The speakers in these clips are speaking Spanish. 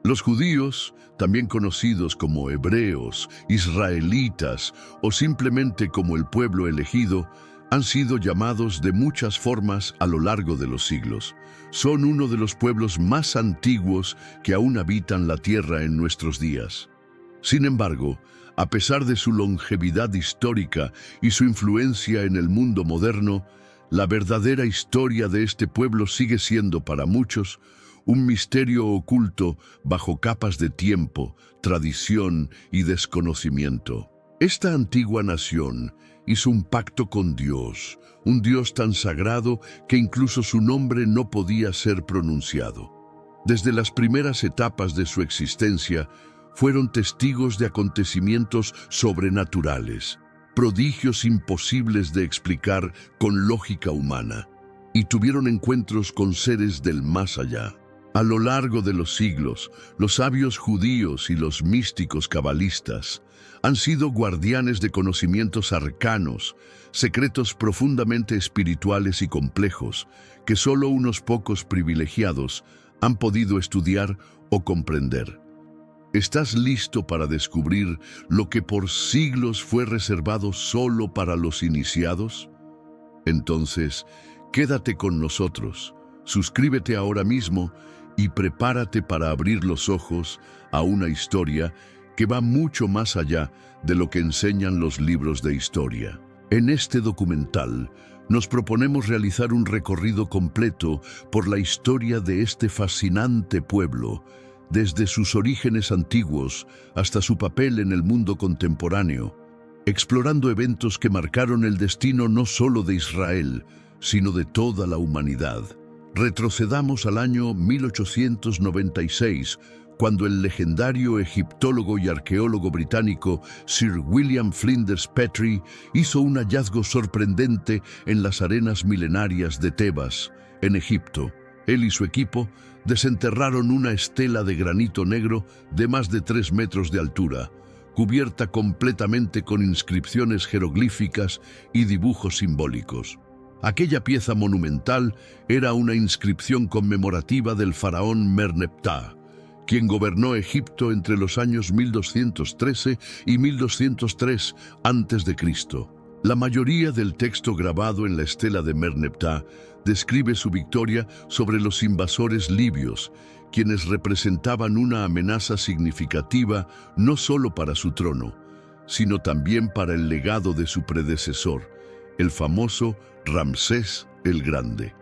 Los judíos, también conocidos como hebreos, israelitas o simplemente como el pueblo elegido, han sido llamados de muchas formas a lo largo de los siglos. Son uno de los pueblos más antiguos que aún habitan la tierra en nuestros días. Sin embargo, a pesar de su longevidad histórica y su influencia en el mundo moderno, la verdadera historia de este pueblo sigue siendo para muchos un misterio oculto bajo capas de tiempo, tradición y desconocimiento. Esta antigua nación hizo un pacto con Dios, un Dios tan sagrado que incluso su nombre no podía ser pronunciado. Desde las primeras etapas de su existencia, fueron testigos de acontecimientos sobrenaturales, prodigios imposibles de explicar con lógica humana, y tuvieron encuentros con seres del más allá. A lo largo de los siglos, los sabios judíos y los místicos cabalistas han sido guardianes de conocimientos arcanos, secretos profundamente espirituales y complejos, que solo unos pocos privilegiados han podido estudiar o comprender. ¿Estás listo para descubrir lo que por siglos fue reservado solo para los iniciados? Entonces, quédate con nosotros, suscríbete ahora mismo y prepárate para abrir los ojos a una historia que va mucho más allá de lo que enseñan los libros de historia. En este documental, nos proponemos realizar un recorrido completo por la historia de este fascinante pueblo, desde sus orígenes antiguos hasta su papel en el mundo contemporáneo, explorando eventos que marcaron el destino no solo de Israel, sino de toda la humanidad. Retrocedamos al año 1896, cuando el legendario egiptólogo y arqueólogo británico Sir William Flinders Petrie hizo un hallazgo sorprendente en las arenas milenarias de Tebas, en Egipto. Él y su equipo desenterraron una estela de granito negro de más de 3 metros de altura, cubierta completamente con inscripciones jeroglíficas y dibujos simbólicos. Aquella pieza monumental era una inscripción conmemorativa del faraón Merneptah, quien gobernó Egipto entre los años 1213 y 1203 a.C. La mayoría del texto grabado en la estela de Merneptah describe su victoria sobre los invasores libios, quienes representaban una amenaza significativa no solo para su trono, sino también para el legado de su predecesor, el famoso Ramsés el Grande.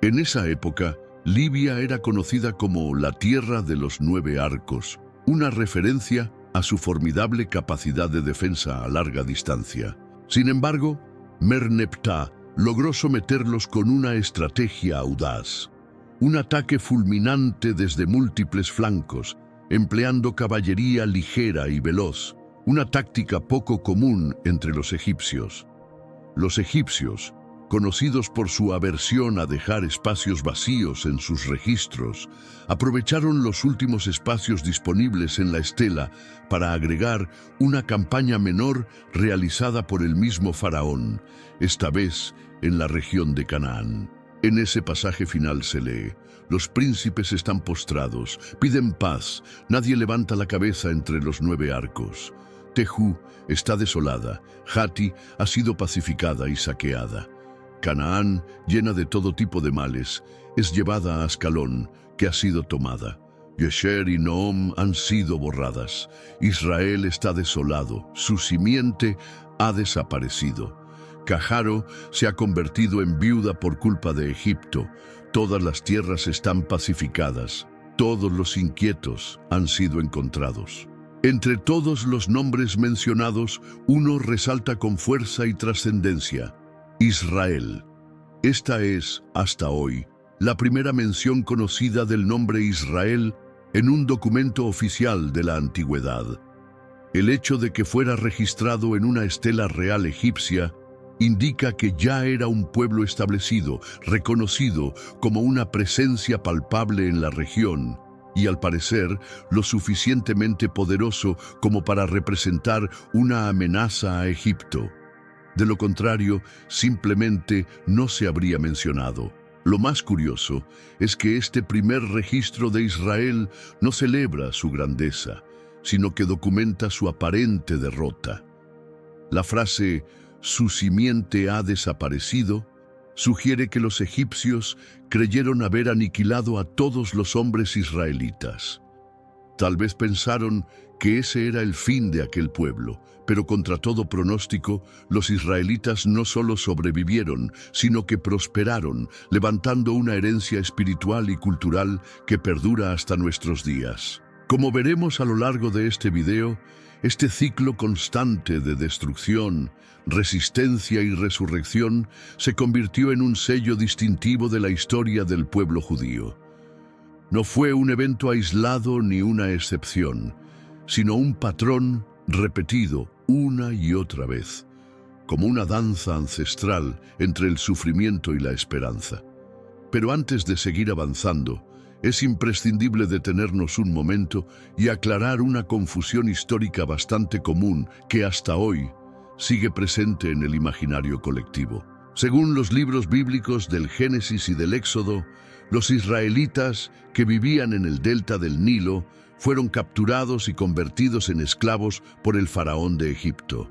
En esa época, Libia era conocida como la Tierra de los 9 Arcos, una referencia a su formidable capacidad de defensa a larga distancia. Sin embargo, Merneptah logró someterlos con una estrategia audaz, un ataque fulminante desde múltiples flancos, empleando caballería ligera y veloz, una táctica poco común entre los egipcios. Los egipcios, conocidos por su aversión a dejar espacios vacíos en sus registros, aprovecharon los últimos espacios disponibles en la estela para agregar una campaña menor realizada por el mismo faraón, esta vez en la región de Canaán. En ese pasaje final se lee: los príncipes están postrados, piden paz, nadie levanta la cabeza entre los 9 arcos. Tejú está desolada, Hati ha sido pacificada y saqueada. Canaán, llena de todo tipo de males, es llevada a Ascalón, que ha sido tomada. Yesher y Noom han sido borradas. Israel está desolado, su simiente ha desaparecido. Cajaro se ha convertido en viuda por culpa de Egipto. Todas las tierras están pacificadas. Todos los inquietos han sido encontrados. Entre todos los nombres mencionados, uno resalta con fuerza y trascendencia: Israel. Esta es, hasta hoy, la primera mención conocida del nombre Israel en un documento oficial de la antigüedad. El hecho de que fuera registrado en una estela real egipcia indica que ya era un pueblo establecido, reconocido como una presencia palpable en la región, y al parecer lo suficientemente poderoso como para representar una amenaza a Egipto. De lo contrario, simplemente no se habría mencionado. Lo más curioso es que este primer registro de Israel no celebra su grandeza, sino que documenta su aparente derrota. La frase «su simiente ha desaparecido» sugiere que los egipcios creyeron haber aniquilado a todos los hombres israelitas. Tal vez pensaron que ese era el fin de aquel pueblo, pero contra todo pronóstico, los israelitas no solo sobrevivieron, sino que prosperaron, levantando una herencia espiritual y cultural que perdura hasta nuestros días. Como veremos a lo largo de este video, este ciclo constante de destrucción, resistencia y resurrección se convirtió en un sello distintivo de la historia del pueblo judío. No fue un evento aislado ni una excepción, sino un patrón repetido una y otra vez, como una danza ancestral entre el sufrimiento y la esperanza. Pero antes de seguir avanzando, es imprescindible detenernos un momento y aclarar una confusión histórica bastante común que hasta hoy sigue presente en el imaginario colectivo. Según los libros bíblicos del Génesis y del Éxodo, los israelitas que vivían en el delta del Nilo fueron capturados y convertidos en esclavos por el faraón de Egipto.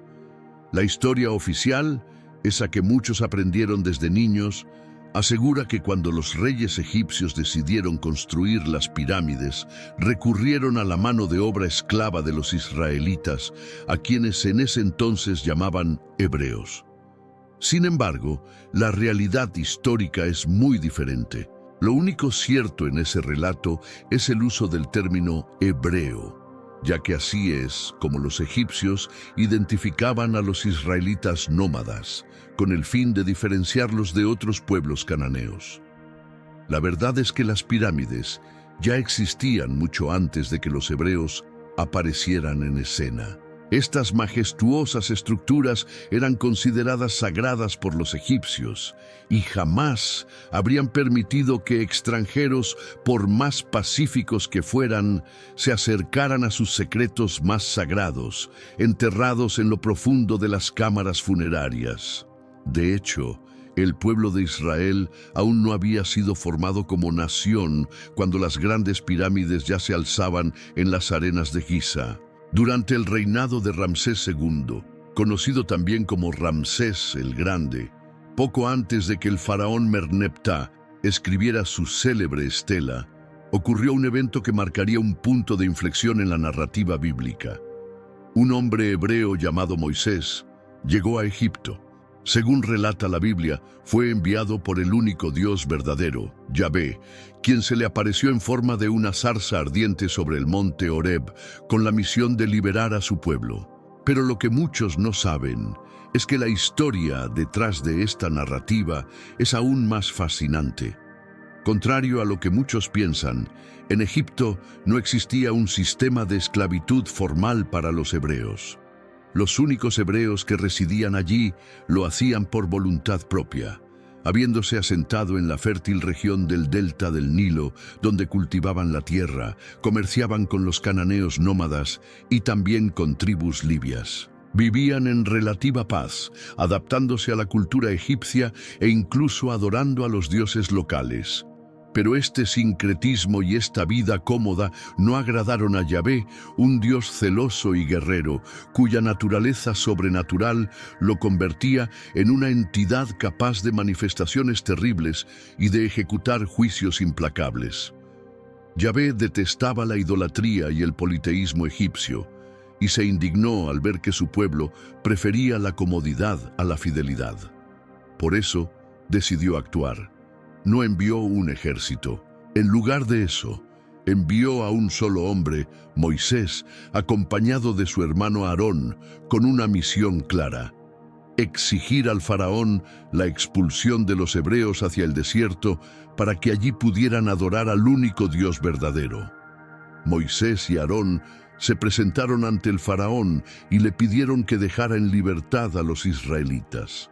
La historia oficial, esa que muchos aprendieron desde niños, asegura que cuando los reyes egipcios decidieron construir las pirámides, recurrieron a la mano de obra esclava de los israelitas, a quienes en ese entonces llamaban hebreos. Sin embargo, la realidad histórica es muy diferente. Lo único cierto en ese relato es el uso del término hebreo, ya que así es como los egipcios identificaban a los israelitas nómadas, con el fin de diferenciarlos de otros pueblos cananeos. La verdad es que las pirámides ya existían mucho antes de que los hebreos aparecieran en escena. Estas majestuosas estructuras eran consideradas sagradas por los egipcios y jamás habrían permitido que extranjeros, por más pacíficos que fueran, se acercaran a sus secretos más sagrados, enterrados en lo profundo de las cámaras funerarias. De hecho, el pueblo de Israel aún no había sido formado como nación cuando las grandes pirámides ya se alzaban en las arenas de Giza. Durante el reinado de Ramsés II, conocido también como Ramsés el Grande, poco antes de que el faraón Merneptah escribiera su célebre estela, ocurrió un evento que marcaría un punto de inflexión en la narrativa bíblica. Un hombre hebreo llamado Moisés llegó a Egipto. Según relata la Biblia, fue enviado por el único Dios verdadero, Yahvé, quien se le apareció en forma de una zarza ardiente sobre el monte Horeb, con la misión de liberar a su pueblo. Pero lo que muchos no saben es que la historia detrás de esta narrativa es aún más fascinante. Contrario a lo que muchos piensan, en Egipto no existía un sistema de esclavitud formal para los hebreos. Los únicos hebreos que residían allí lo hacían por voluntad propia, habiéndose asentado en la fértil región del delta del Nilo, donde cultivaban la tierra, comerciaban con los cananeos nómadas y también con tribus libias. Vivían en relativa paz, adaptándose a la cultura egipcia e incluso adorando a los dioses locales. Pero este sincretismo y esta vida cómoda no agradaron a Yahvé, un Dios celoso y guerrero, cuya naturaleza sobrenatural lo convertía en una entidad capaz de manifestaciones terribles y de ejecutar juicios implacables. Yahvé detestaba la idolatría y el politeísmo egipcio, y se indignó al ver que su pueblo prefería la comodidad a la fidelidad. Por eso, decidió actuar. No envió un ejército. En lugar de eso, envió a un solo hombre, Moisés, acompañado de su hermano Aarón, con una misión clara: exigir al faraón la expulsión de los hebreos hacia el desierto para que allí pudieran adorar al único Dios verdadero. Moisés y Aarón se presentaron ante el faraón y le pidieron que dejara en libertad a los israelitas.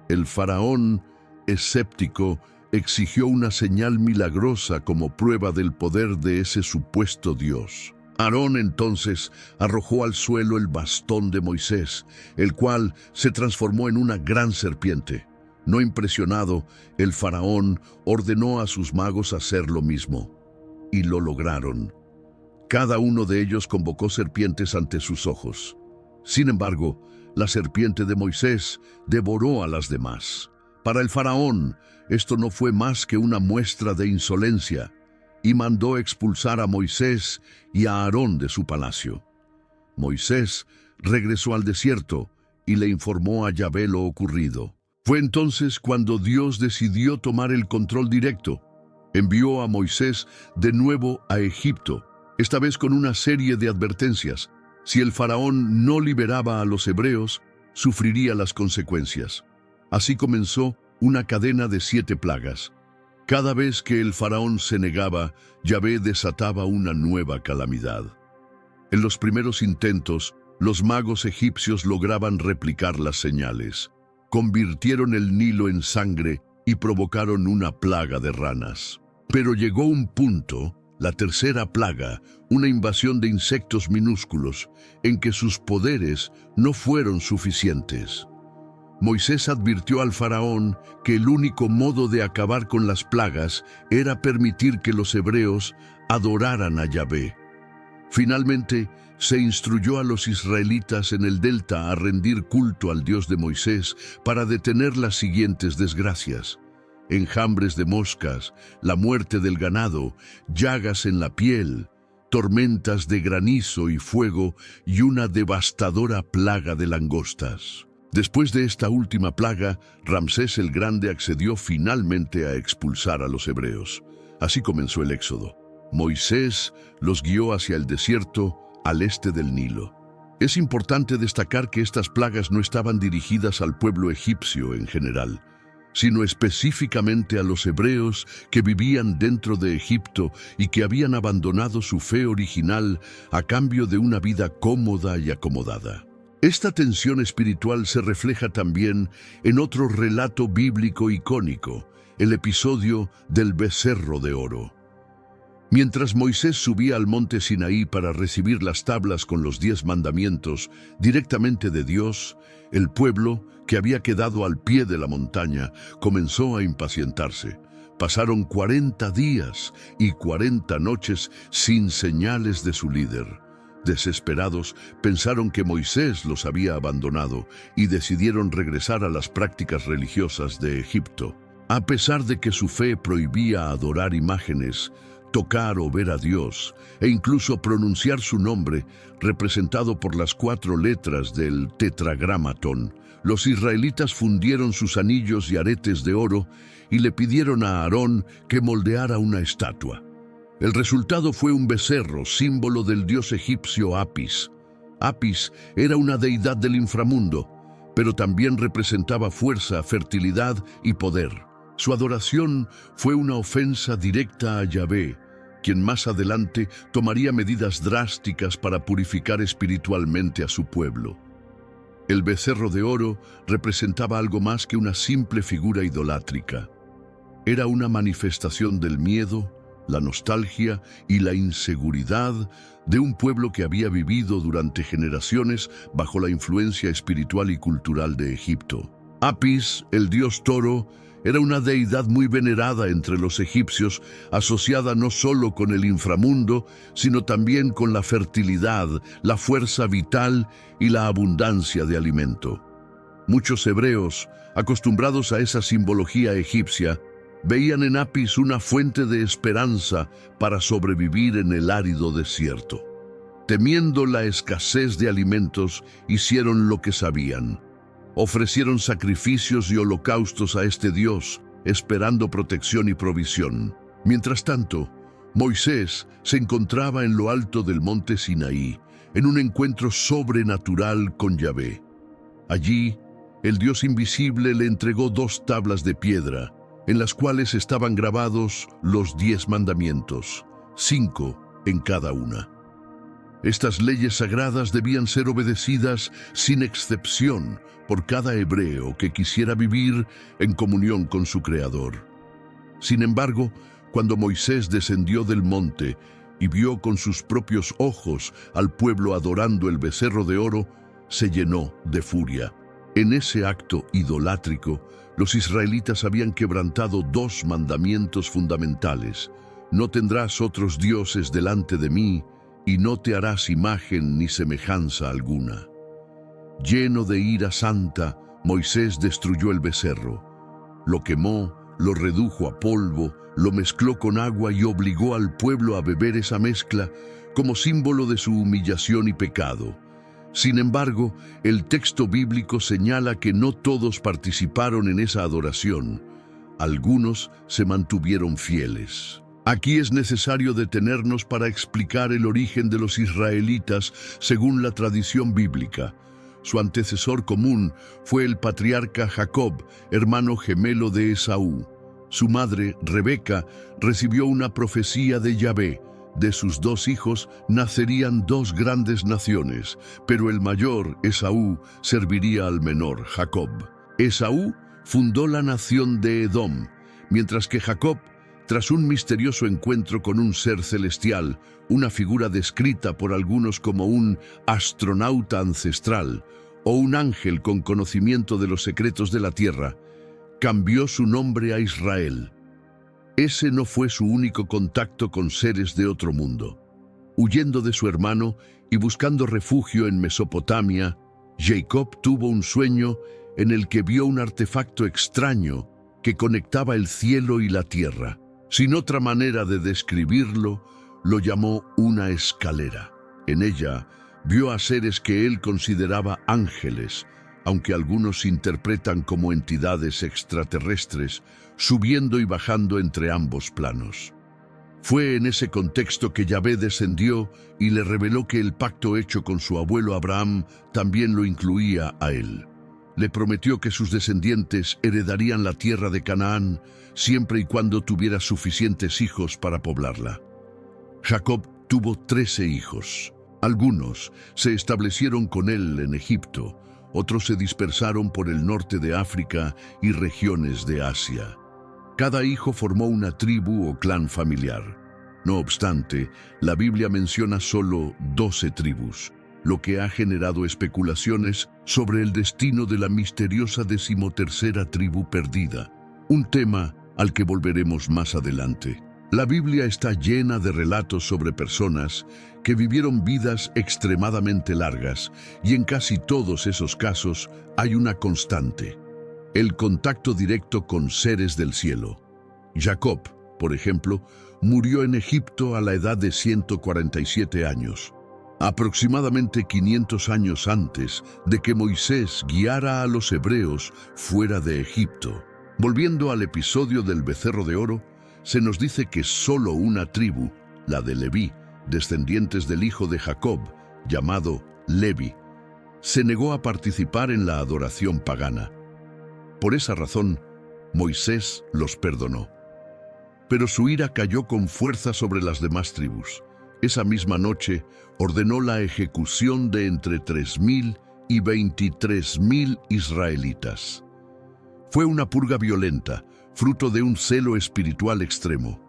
El faraón, escéptico, exigió una señal milagrosa como prueba del poder de ese supuesto Dios. Aarón entonces arrojó al suelo el bastón de Moisés, el cual se transformó en una gran serpiente. No impresionado, el faraón ordenó a sus magos hacer lo mismo, y lo lograron. Cada uno de ellos convocó serpientes ante sus ojos. Sin embargo, la serpiente de Moisés devoró a las demás. Para el faraón, esto no fue más que una muestra de insolencia, y mandó expulsar a Moisés y a Aarón de su palacio. Moisés regresó al desierto y le informó a Yahvé lo ocurrido. Fue entonces cuando Dios decidió tomar el control directo. Envió a Moisés de nuevo a Egipto, esta vez con una serie de advertencias. Si el faraón no liberaba a los hebreos, sufriría las consecuencias. Así comenzó una cadena de 7 plagas. Cada vez que el faraón se negaba, Yahvé desataba una nueva calamidad. En los primeros intentos, los magos egipcios lograban replicar las señales. Convirtieron el Nilo en sangre y provocaron una plaga de ranas. Pero llegó un punto, la tercera plaga, una invasión de insectos minúsculos, en que sus poderes no fueron suficientes. Moisés advirtió al faraón que el único modo de acabar con las plagas era permitir que los hebreos adoraran a Yahvé. Finalmente, se instruyó a los israelitas en el delta a rendir culto al Dios de Moisés para detener las siguientes desgracias: enjambres de moscas, la muerte del ganado, llagas en la piel, tormentas de granizo y fuego y una devastadora plaga de langostas. Después de esta última plaga, Ramsés el Grande accedió finalmente a expulsar a los hebreos. Así comenzó el éxodo. Moisés los guió hacia el desierto al este del Nilo. Es importante destacar que estas plagas no estaban dirigidas al pueblo egipcio en general, sino específicamente a los hebreos que vivían dentro de Egipto y que habían abandonado su fe original a cambio de una vida cómoda y acomodada. Esta tensión espiritual se refleja también en otro relato bíblico icónico, el episodio del becerro de oro. Mientras Moisés subía al monte Sinaí para recibir las tablas con los 10 mandamientos directamente de Dios, el pueblo, que había quedado al pie de la montaña, comenzó a impacientarse. Pasaron 40 días y 40 noches sin señales de su líder. Desesperados, pensaron que Moisés los había abandonado y decidieron regresar a las prácticas religiosas de Egipto. A pesar de que su fe prohibía adorar imágenes, tocar o ver a Dios, e incluso pronunciar su nombre, representado por las 4 letras del tetragramatón, los israelitas fundieron sus anillos y aretes de oro y le pidieron a Aarón que moldeara una estatua. El resultado fue un becerro, símbolo del dios egipcio Apis. Apis era una deidad del inframundo, pero también representaba fuerza, fertilidad y poder. Su adoración fue una ofensa directa a Yahvé, quien más adelante tomaría medidas drásticas para purificar espiritualmente a su pueblo. El becerro de oro representaba algo más que una simple figura idolátrica. Era una manifestación del miedo, la nostalgia y la inseguridad de un pueblo que había vivido durante generaciones bajo la influencia espiritual y cultural de Egipto. Apis, el dios toro, era una deidad muy venerada entre los egipcios, asociada no solo con el inframundo, sino también con la fertilidad, la fuerza vital y la abundancia de alimento. Muchos hebreos, acostumbrados a esa simbología egipcia, veían en Apis una fuente de esperanza para sobrevivir en el árido desierto. Temiendo la escasez de alimentos, hicieron lo que sabían. Ofrecieron sacrificios y holocaustos a este dios, esperando protección y provisión. Mientras tanto, Moisés se encontraba en lo alto del monte Sinaí, en un encuentro sobrenatural con Yahvé. Allí, el Dios invisible le entregó 2 tablas de piedra, en las cuales estaban grabados los 10 mandamientos, 5 en cada una. Estas leyes sagradas debían ser obedecidas sin excepción por cada hebreo que quisiera vivir en comunión con su Creador. Sin embargo, cuando Moisés descendió del monte y vio con sus propios ojos al pueblo adorando el becerro de oro, se llenó de furia. En ese acto idolátrico, Los israelitas habían quebrantado dos mandamientos fundamentales: no tendrás otros dioses delante de mí, y no te harás imagen ni semejanza alguna. Lleno de ira santa, Moisés destruyó el becerro. Lo quemó, lo redujo a polvo, lo mezcló con agua y obligó al pueblo a beber esa mezcla como símbolo de su humillación y pecado. Sin embargo, el texto bíblico señala que no todos participaron en esa adoración. Algunos se mantuvieron fieles. Aquí es necesario detenernos para explicar el origen de los israelitas según la tradición bíblica. Su antecesor común fue el patriarca Jacob, hermano gemelo de Esaú. Su madre, Rebeca, recibió una profecía de Yahvé. De sus dos hijos nacerían dos grandes naciones, pero el mayor, Esaú, serviría al menor, Jacob. Esaú fundó la nación de Edom, mientras que Jacob, tras un misterioso encuentro con un ser celestial, una figura descrita por algunos como un astronauta ancestral o un ángel con conocimiento de los secretos de la tierra, cambió su nombre a Israel. Ese no fue su único contacto con seres de otro mundo. Huyendo de su hermano y buscando refugio en Mesopotamia, Jacob tuvo un sueño en el que vio un artefacto extraño que conectaba el cielo y la tierra. Sin otra manera de describirlo, lo llamó una escalera. En ella vio a seres que él consideraba ángeles, aunque algunos interpretan como entidades extraterrestres, subiendo y bajando entre ambos planos. Fue en ese contexto que Yahvé descendió y le reveló que el pacto hecho con su abuelo Abraham también lo incluía a él. Le prometió que sus descendientes heredarían la tierra de Canaán siempre y cuando tuviera suficientes hijos para poblarla. Jacob tuvo 13 hijos. Algunos se establecieron con él en Egipto, otros se dispersaron por el norte de África y regiones de Asia. Cada hijo formó una tribu o clan familiar. No obstante, la Biblia menciona solo 12 tribus, lo que ha generado especulaciones sobre el destino de la misteriosa 13ª tribu perdida, un tema al que volveremos más adelante. La Biblia está llena de relatos sobre personas que vivieron vidas extremadamente largas, y en casi todos esos casos hay una constante: el contacto directo con seres del cielo. Jacob, por ejemplo, murió en Egipto a la edad de 147 años, aproximadamente 500 años antes de que Moisés guiara a los hebreos fuera de Egipto. Volviendo al episodio del becerro de oro, se nos dice que solo una tribu, la de Leví, descendientes del hijo de Jacob, llamado Levi, se negó a participar en la adoración pagana. Por esa razón, Moisés los perdonó. Pero su ira cayó con fuerza sobre las demás tribus. Esa misma noche ordenó la ejecución de entre 3.000 y 23.000 israelitas. Fue una purga violenta, fruto de un celo espiritual extremo.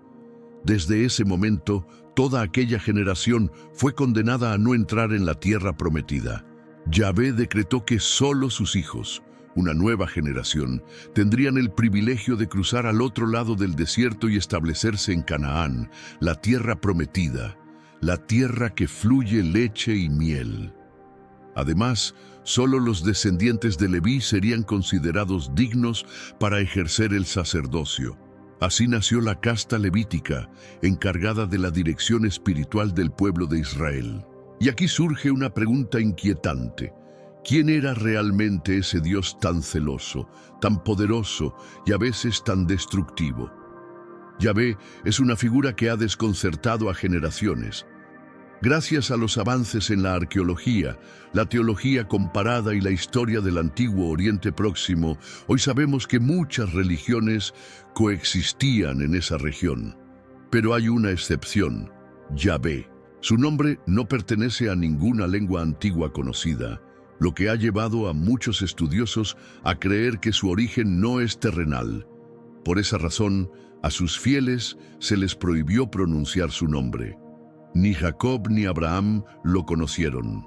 Desde ese momento, toda aquella generación fue condenada a no entrar en la tierra prometida. Yahvé decretó que solo sus hijos, una nueva generación, tendrían el privilegio de cruzar al otro lado del desierto y establecerse en Canaán, la tierra prometida, la tierra que fluye leche y miel. Además, solo los descendientes de Leví serían considerados dignos para ejercer el sacerdocio. Así nació la casta levítica, encargada de la dirección espiritual del pueblo de Israel. Y aquí surge una pregunta inquietante: ¿quién era realmente ese Dios tan celoso, tan poderoso y a veces tan destructivo? Yahvé es una figura que ha desconcertado a generaciones. Gracias a los avances en la arqueología, la teología comparada y la historia del antiguo Oriente Próximo, hoy sabemos que muchas religiones coexistían en esa región. Pero hay una excepción: Yahvé. Su nombre no pertenece a ninguna lengua antigua conocida, lo que ha llevado a muchos estudiosos a creer que su origen no es terrenal. Por esa razón, a sus fieles se les prohibió pronunciar su nombre. Ni Jacob ni Abraham lo conocieron.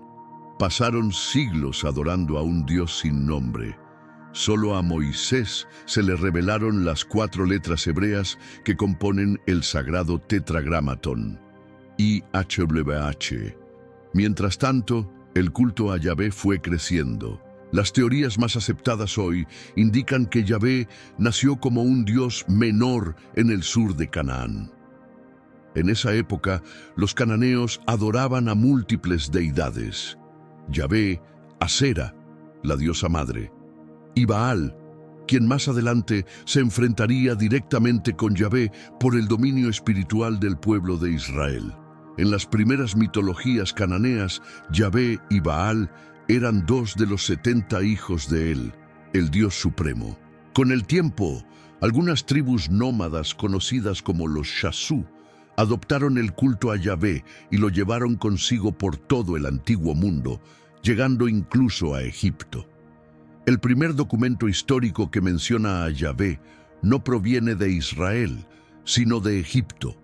Pasaron siglos adorando a un Dios sin nombre. Solo a Moisés se le revelaron las 4 letras hebreas que componen el sagrado tetragramatón, IHWH. Mientras tanto, el culto a Yahvé fue creciendo. Las teorías más aceptadas hoy indican que Yahvé nació como un dios menor en el sur de Canaán. En esa época, los cananeos adoraban a múltiples deidades: Yahvé, Asera, la diosa madre, y Baal, quien más adelante se enfrentaría directamente con Yahvé por el dominio espiritual del pueblo de Israel. En las primeras mitologías cananeas, Yahvé y Baal eran 2 de los 70 hijos de él, el Dios Supremo. Con el tiempo, algunas tribus nómadas conocidas como los Shasú adoptaron el culto a Yahvé y lo llevaron consigo por todo el antiguo mundo, llegando incluso a Egipto. El primer documento histórico que menciona a Yahvé no proviene de Israel, sino de Egipto.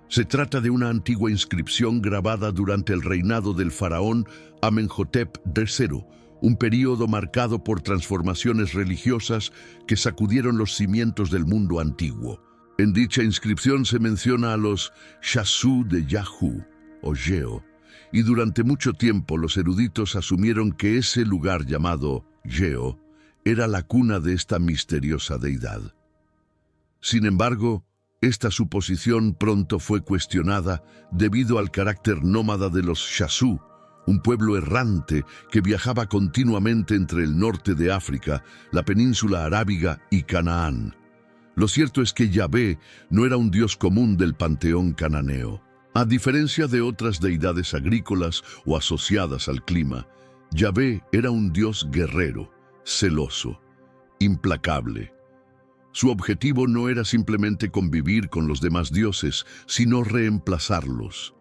Se trata de una antigua inscripción grabada durante el reinado del faraón Amenhotep III, un período marcado por transformaciones religiosas que sacudieron los cimientos del mundo antiguo. En dicha inscripción se menciona a los Shasú de Yahu, o Yeo, y durante mucho tiempo los eruditos asumieron que ese lugar llamado Yeo era la cuna de esta misteriosa deidad. Sin embargo, esta suposición pronto fue cuestionada debido al carácter nómada de los Shasú, un pueblo errante que viajaba continuamente entre el norte de África, la península arábiga y Canaán. Lo cierto es que Yahvé no era un dios común del panteón cananeo. A diferencia de otras deidades agrícolas o asociadas al clima, Yahvé era un dios guerrero, celoso, implacable. Su objetivo no era simplemente convivir con los demás dioses, sino reemplazarlos.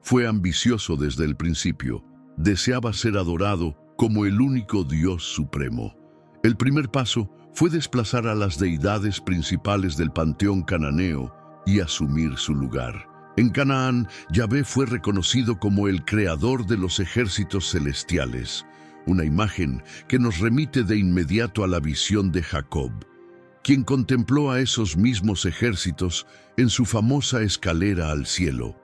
Fue ambicioso desde el principio. Deseaba ser adorado como el único Dios supremo. El primer paso fue desplazar a las deidades principales del panteón cananeo y asumir su lugar. En Canaán, Yahvé fue reconocido como el creador de los ejércitos celestiales, una imagen que nos remite de inmediato a la visión de Jacob, quien contempló a esos mismos ejércitos en su famosa escalera al cielo.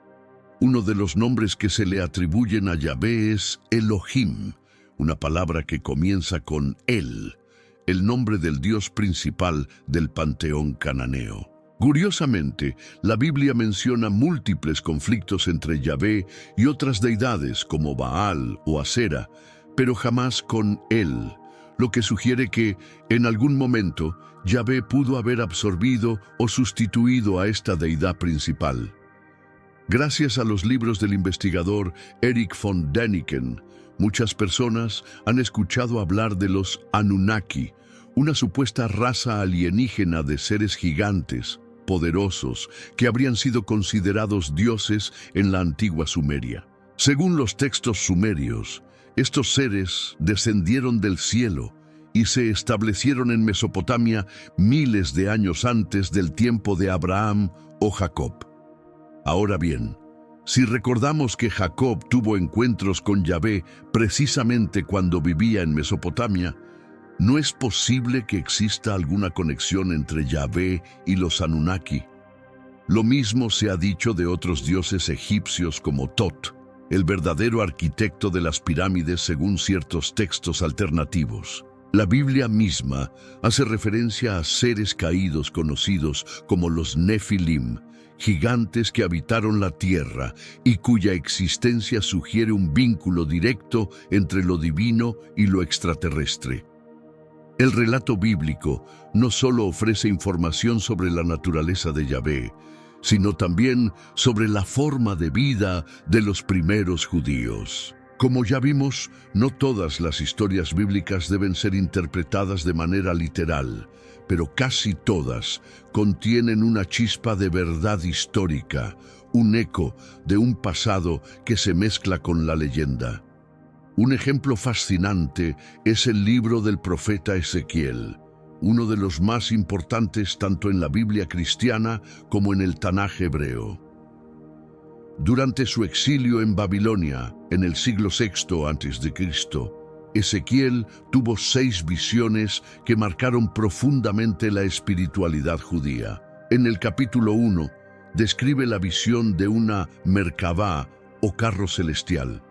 Uno de los nombres que se le atribuyen a Yahvé es Elohim, una palabra que comienza con El, el nombre del dios principal del panteón cananeo. Curiosamente, la Biblia menciona múltiples conflictos entre Yahvé y otras deidades como Baal o Asera, pero jamás con él, lo que sugiere que, en algún momento, Yahvé pudo haber absorbido o sustituido a esta deidad principal. Gracias a los libros del investigador Erich von Däniken, muchas personas han escuchado hablar de los Anunnaki, una supuesta raza alienígena de seres gigantes, poderosos, que habrían sido considerados dioses en la antigua Sumeria. Según los textos sumerios, estos seres descendieron del cielo y se establecieron en Mesopotamia miles de años antes del tiempo de Abraham o Jacob. Ahora bien, si recordamos que Jacob tuvo encuentros con Yahvé precisamente cuando vivía en Mesopotamia, ¿no es posible que exista alguna conexión entre Yahvé y los Anunnaki? Lo mismo se ha dicho de otros dioses egipcios como Tot, el verdadero arquitecto de las pirámides según ciertos textos alternativos. La Biblia misma hace referencia a seres caídos conocidos como los Nefilim, gigantes que habitaron la tierra y cuya existencia sugiere un vínculo directo entre lo divino y lo extraterrestre. El relato bíblico no solo ofrece información sobre la naturaleza de Yahvé, sino también sobre la forma de vida de los primeros judíos. Como ya vimos, no todas las historias bíblicas deben ser interpretadas de manera literal, pero casi todas contienen una chispa de verdad histórica, un eco de un pasado que se mezcla con la leyenda. Un ejemplo fascinante es el libro del profeta Ezequiel, uno de los más importantes tanto en la Biblia cristiana como en el Tanaj hebreo. Durante su exilio en Babilonia, en el siglo VI a.C., Ezequiel tuvo 6 visiones que marcaron profundamente la espiritualidad judía. En el capítulo 1, describe la visión de una Merkabá o carro celestial.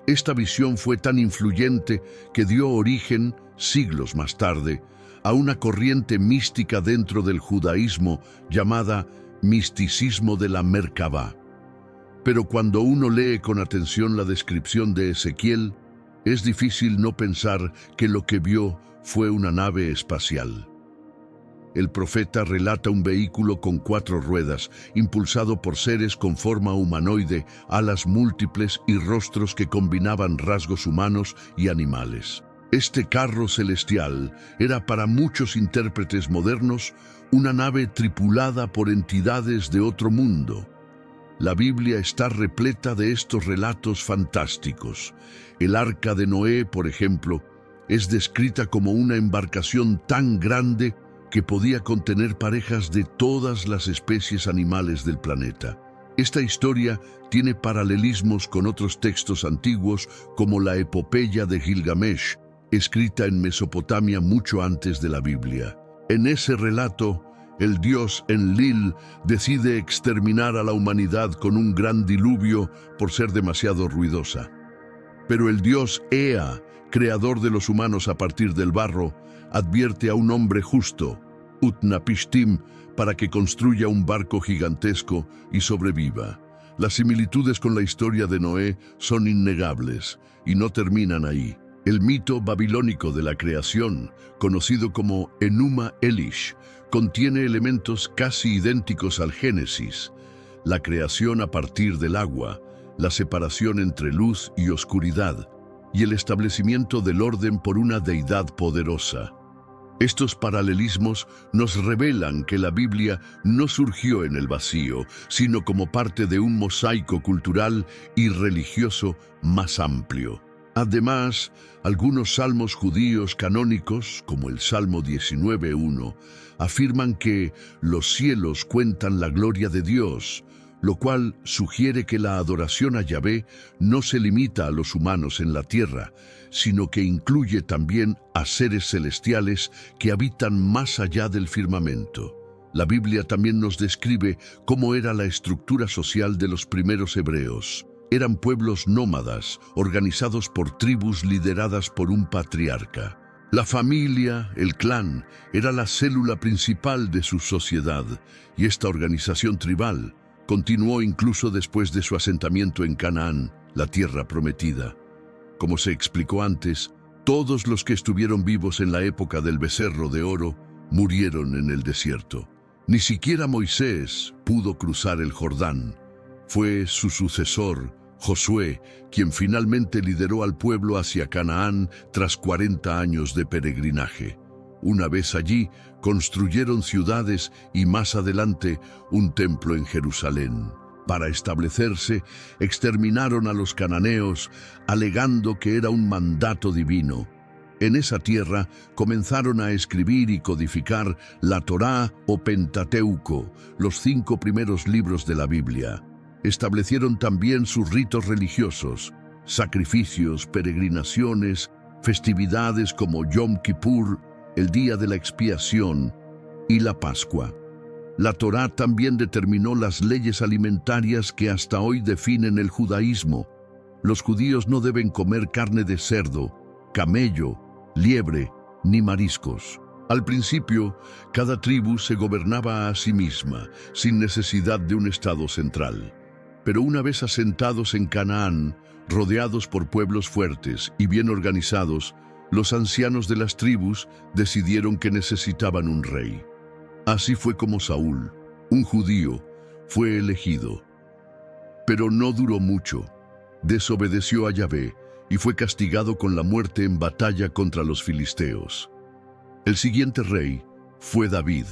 Esta visión fue tan influyente que dio origen, siglos más tarde, a una corriente mística dentro del judaísmo llamada misticismo de la Merkabá. Pero cuando uno lee con atención la descripción de Ezequiel, es difícil no pensar que lo que vio fue una nave espacial. El profeta relata un vehículo con 4 ruedas, impulsado por seres con forma humanoide, alas múltiples y rostros que combinaban rasgos humanos y animales. Este carro celestial era para muchos intérpretes modernos una nave tripulada por entidades de otro mundo. La Biblia está repleta de estos relatos fantásticos. El arca de Noé, por ejemplo, es descrita como una embarcación tan grande que podía contener parejas de todas las especies animales del planeta. Esta historia tiene paralelismos con otros textos antiguos como la epopeya de Gilgamesh, escrita en Mesopotamia mucho antes de la Biblia. En ese relato, el dios Enlil decide exterminar a la humanidad con un gran diluvio por ser demasiado ruidosa. Pero el dios Ea, creador de los humanos a partir del barro, advierte a un hombre justo, Utnapishtim, para que construya un barco gigantesco y sobreviva. Las similitudes con la historia de Noé son innegables y no terminan ahí. El mito babilónico de la creación, conocido como Enuma Elish, contiene elementos casi idénticos al Génesis: la creación a partir del agua, la separación entre luz y oscuridad, y el establecimiento del orden por una deidad poderosa. Estos paralelismos nos revelan que la Biblia no surgió en el vacío, sino como parte de un mosaico cultural y religioso más amplio. Además, algunos salmos judíos canónicos, como el Salmo 19:1, afirman que los cielos cuentan la gloria de Dios, lo cual sugiere que la adoración a Yahvé no se limita a los humanos en la tierra, sino que incluye también a seres celestiales que habitan más allá del firmamento. La Biblia también nos describe cómo era la estructura social de los primeros hebreos. Eran pueblos nómadas, organizados por tribus lideradas por un patriarca. La familia, el clan, era la célula principal de su sociedad, y esta organización tribal continuó incluso después de su asentamiento en Canaán, la tierra prometida. Como se explicó antes, todos los que estuvieron vivos en la época del becerro de oro murieron en el desierto. Ni siquiera Moisés pudo cruzar el Jordán. Fue su sucesor, Josué, quien finalmente lideró al pueblo hacia Canaán tras 40 años de peregrinaje. Una vez allí, construyeron ciudades y más adelante un templo en Jerusalén. Para establecerse, exterminaron a los cananeos, alegando que era un mandato divino. En esa tierra comenzaron a escribir y codificar la Torá o Pentateuco, los 5 primeros libros de la Biblia. Establecieron también sus ritos religiosos, sacrificios, peregrinaciones, festividades como Yom Kippur, el Día de la Expiación, y la Pascua. La Torá también determinó las leyes alimentarias que hasta hoy definen el judaísmo. Los judíos no deben comer carne de cerdo, camello, liebre, ni mariscos. Al principio, cada tribu se gobernaba a sí misma, sin necesidad de un estado central. Pero una vez asentados en Canaán, rodeados por pueblos fuertes y bien organizados, los ancianos de las tribus decidieron que necesitaban un rey. Así fue como Saúl, un judío, fue elegido. Pero no duró mucho. Desobedeció a Yahvé y fue castigado con la muerte en batalla contra los filisteos. El siguiente rey fue David,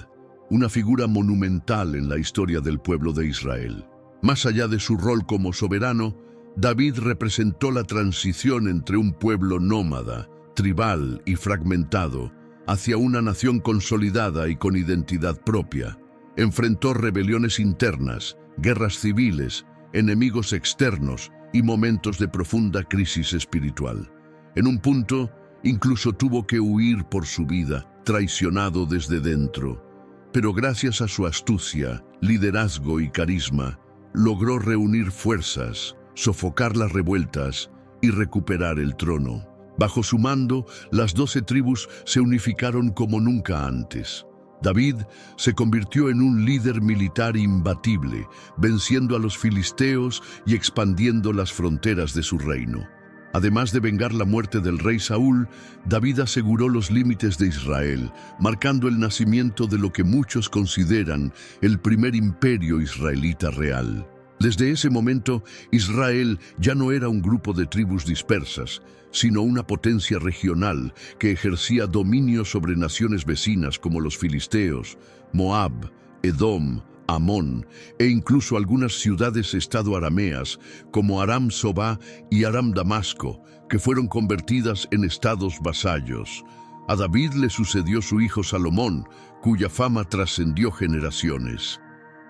una figura monumental en la historia del pueblo de Israel. Más allá de su rol como soberano, David representó la transición entre un pueblo nómada, tribal y fragmentado, hacia una nación consolidada y con identidad propia. Enfrentó rebeliones internas, guerras civiles, enemigos externos y momentos de profunda crisis espiritual. En un punto, incluso tuvo que huir por su vida, traicionado desde dentro. Pero gracias a su astucia, liderazgo y carisma, logró reunir fuerzas, sofocar las revueltas y recuperar el trono. Bajo su mando, las 12 tribus se unificaron como nunca antes. David se convirtió en un líder militar imbatible, venciendo a los filisteos y expandiendo las fronteras de su reino. Además de vengar la muerte del rey Saúl, David aseguró los límites de Israel, marcando el nacimiento de lo que muchos consideran el primer imperio israelita real. Desde ese momento, Israel ya no era un grupo de tribus dispersas, sino una potencia regional que ejercía dominio sobre naciones vecinas como los filisteos, Moab, Edom, Amón e incluso algunas ciudades-estado arameas como Aram Sobá y Aram Damasco, que fueron convertidas en estados vasallos. A David le sucedió su hijo Salomón, cuya fama trascendió generaciones.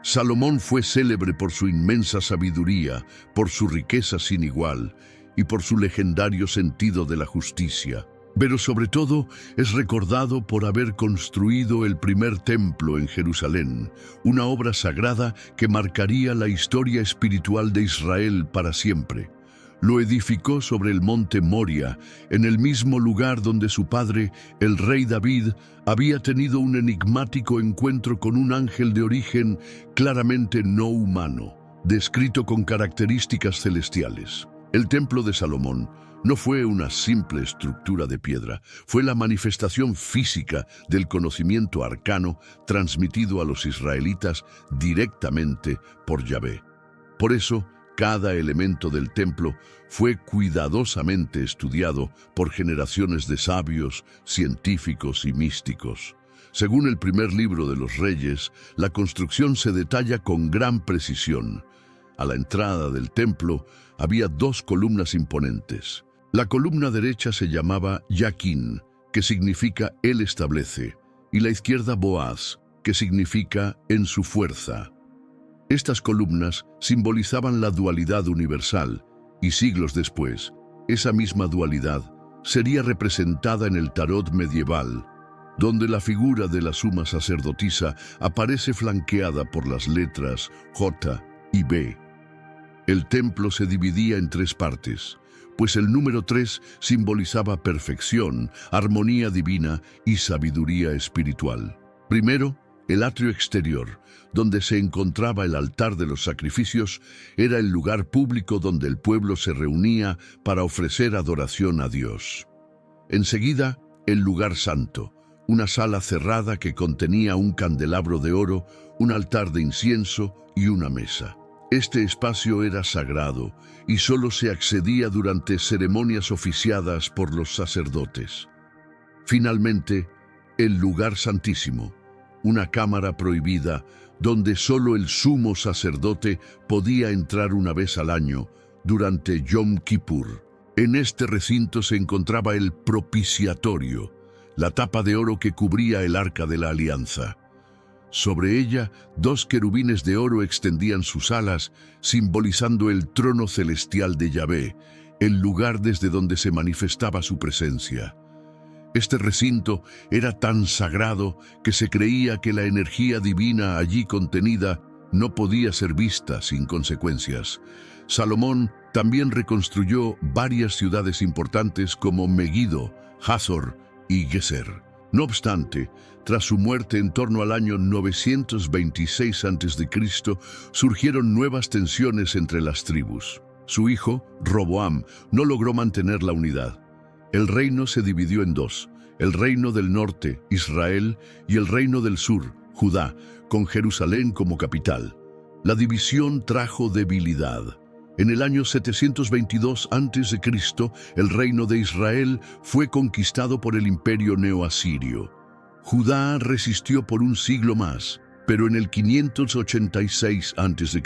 Salomón fue célebre por su inmensa sabiduría, por su riqueza sin igual y por su legendario sentido de la justicia. Pero sobre todo es recordado por haber construido el primer templo en Jerusalén, una obra sagrada que marcaría la historia espiritual de Israel para siempre. Lo edificó sobre el monte Moria, en el mismo lugar donde su padre, el rey David, había tenido un enigmático encuentro con un ángel de origen claramente no humano, descrito con características celestiales. El templo de Salomón no fue una simple estructura de piedra, fue la manifestación física del conocimiento arcano transmitido a los israelitas directamente por Yahvé. Por eso, cada elemento del templo fue cuidadosamente estudiado por generaciones de sabios, científicos y místicos. Según el primer libro de los Reyes, la construcción se detalla con gran precisión. A la entrada del templo había 2 columnas imponentes. La columna derecha se llamaba Yaquín, que significa Él establece, y la izquierda Boaz, que significa en su fuerza. Estas columnas simbolizaban la dualidad universal, y siglos después, esa misma dualidad sería representada en el tarot medieval, donde la figura de la suma sacerdotisa aparece flanqueada por las letras J y B. El templo se dividía en 3 partes, pues el número 3 simbolizaba perfección, armonía divina y sabiduría espiritual. Primero, el atrio exterior, donde se encontraba el altar de los sacrificios, era el lugar público donde el pueblo se reunía para ofrecer adoración a Dios. Enseguida, el lugar santo, una sala cerrada que contenía un candelabro de oro, un altar de incienso y una mesa. Este espacio era sagrado y solo se accedía durante ceremonias oficiadas por los sacerdotes. Finalmente, el lugar santísimo, una cámara prohibida donde solo el sumo sacerdote podía entrar una vez al año durante Yom Kippur. En este recinto se encontraba el propiciatorio, la tapa de oro que cubría el arca de la alianza. Sobre ella, 2 querubines de oro extendían sus alas, simbolizando el trono celestial de Yahvé, el lugar desde donde se manifestaba su presencia. Este recinto era tan sagrado que se creía que la energía divina allí contenida no podía ser vista sin consecuencias. Salomón también reconstruyó varias ciudades importantes como Megiddo, Hazor y Geser. No obstante, tras su muerte en torno al año 926 a.C., surgieron nuevas tensiones entre las tribus. Su hijo, Roboam, no logró mantener la unidad. El reino se dividió en 2, el reino del norte, Israel, y el reino del sur, Judá, con Jerusalén como capital. La división trajo debilidad. En el año 722 a.C., el reino de Israel fue conquistado por el imperio neoasirio. Judá resistió por un siglo más, pero en el 586 a.C.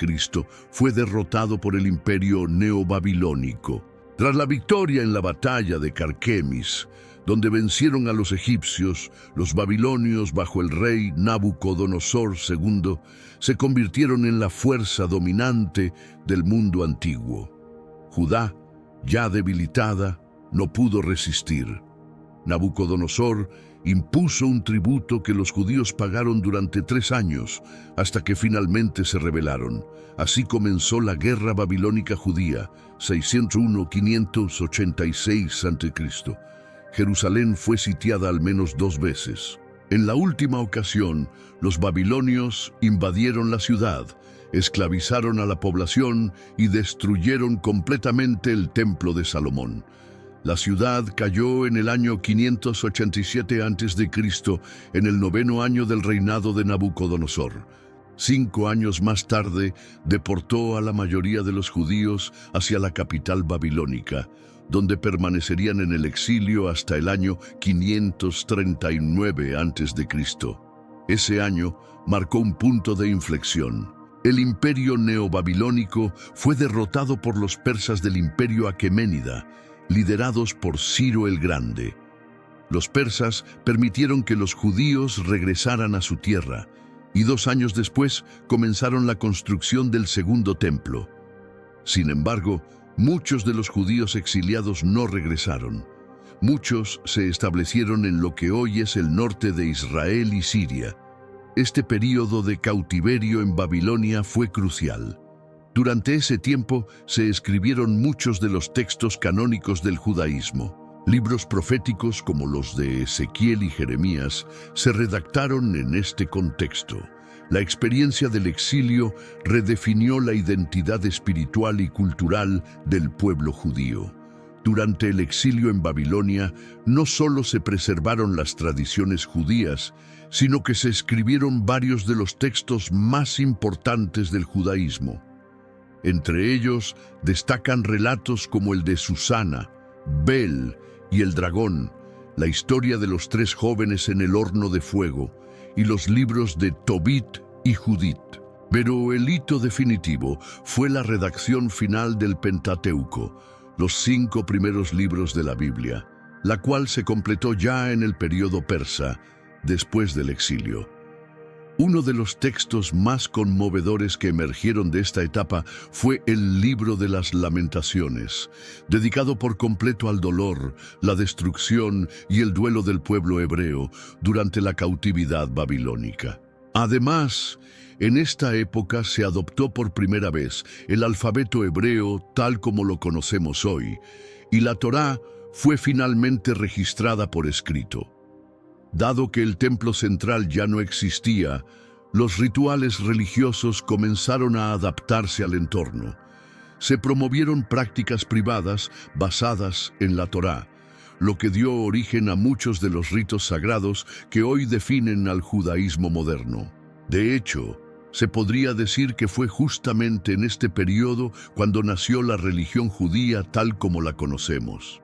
fue derrotado por el imperio neobabilónico. Tras la victoria en la batalla de Carquemis, donde vencieron a los egipcios, los babilonios bajo el rey Nabucodonosor II se convirtieron en la fuerza dominante del mundo antiguo. Judá, ya debilitada, no pudo resistir. Nabucodonosor impuso un tributo que los judíos pagaron durante 3 años, hasta que finalmente se rebelaron. Así comenzó la guerra babilónica judía, 601-586 a.C. Jerusalén fue sitiada al menos 2 veces. En la última ocasión, los babilonios invadieron la ciudad, esclavizaron a la población y destruyeron completamente el templo de Salomón. La ciudad cayó en el año 587 a.C., en el 9º año del reinado de Nabucodonosor. 5 años más tarde, deportó a la mayoría de los judíos hacia la capital babilónica, donde permanecerían en el exilio hasta el año 539 a.C. Ese año marcó un punto de inflexión. El imperio neobabilónico fue derrotado por los persas del imperio aqueménida, liderados por Ciro el Grande. Los persas permitieron que los judíos regresaran a su tierra, y 2 años después comenzaron la construcción del segundo templo. Sin embargo, muchos de los judíos exiliados no regresaron. Muchos se establecieron en lo que hoy es el norte de Israel y Siria. Este período de cautiverio en Babilonia fue crucial. Durante ese tiempo se escribieron muchos de los textos canónicos del judaísmo. Libros proféticos como los de Ezequiel y Jeremías se redactaron en este contexto. La experiencia del exilio redefinió la identidad espiritual y cultural del pueblo judío. Durante el exilio en Babilonia, no solo se preservaron las tradiciones judías, sino que se escribieron varios de los textos más importantes del judaísmo. Entre ellos destacan relatos como el de Susana, Bel y el dragón, la historia de los 3 jóvenes en el horno de fuego y los libros de Tobit y Judith. Pero el hito definitivo fue la redacción final del Pentateuco, los 5 primeros libros de la Biblia, la cual se completó ya en el período persa, después del exilio. Uno de los textos más conmovedores que emergieron de esta etapa fue el Libro de las Lamentaciones, dedicado por completo al dolor, la destrucción y el duelo del pueblo hebreo durante la cautividad babilónica. Además, en esta época se adoptó por primera vez el alfabeto hebreo tal como lo conocemos hoy, y la Torá fue finalmente registrada por escrito. Dado que el templo central ya no existía, los rituales religiosos comenzaron a adaptarse al entorno. Se promovieron prácticas privadas basadas en la Torá, lo que dio origen a muchos de los ritos sagrados que hoy definen al judaísmo moderno. De hecho, se podría decir que fue justamente en este periodo cuando nació la religión judía tal como la conocemos.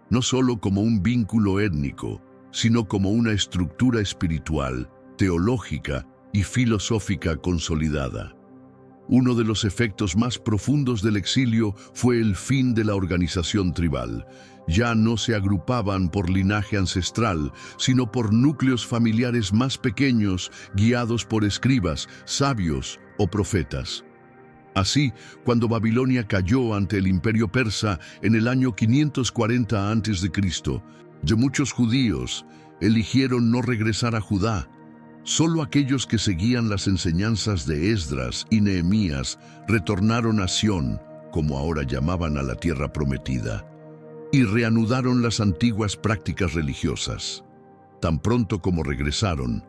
No solo como un vínculo étnico, sino como una estructura espiritual, teológica y filosófica consolidada. Uno de los efectos más profundos del exilio fue el fin de la organización tribal. Ya no se agrupaban por linaje ancestral, sino por núcleos familiares más pequeños, guiados por escribas, sabios o profetas. Así, cuando Babilonia cayó ante el imperio persa en el año 540 a.C., muchos judíos eligieron no regresar a Judá. Solo aquellos que seguían las enseñanzas de Esdras y Nehemías retornaron a Sión, como ahora llamaban a la tierra prometida, y reanudaron las antiguas prácticas religiosas. Tan pronto como regresaron,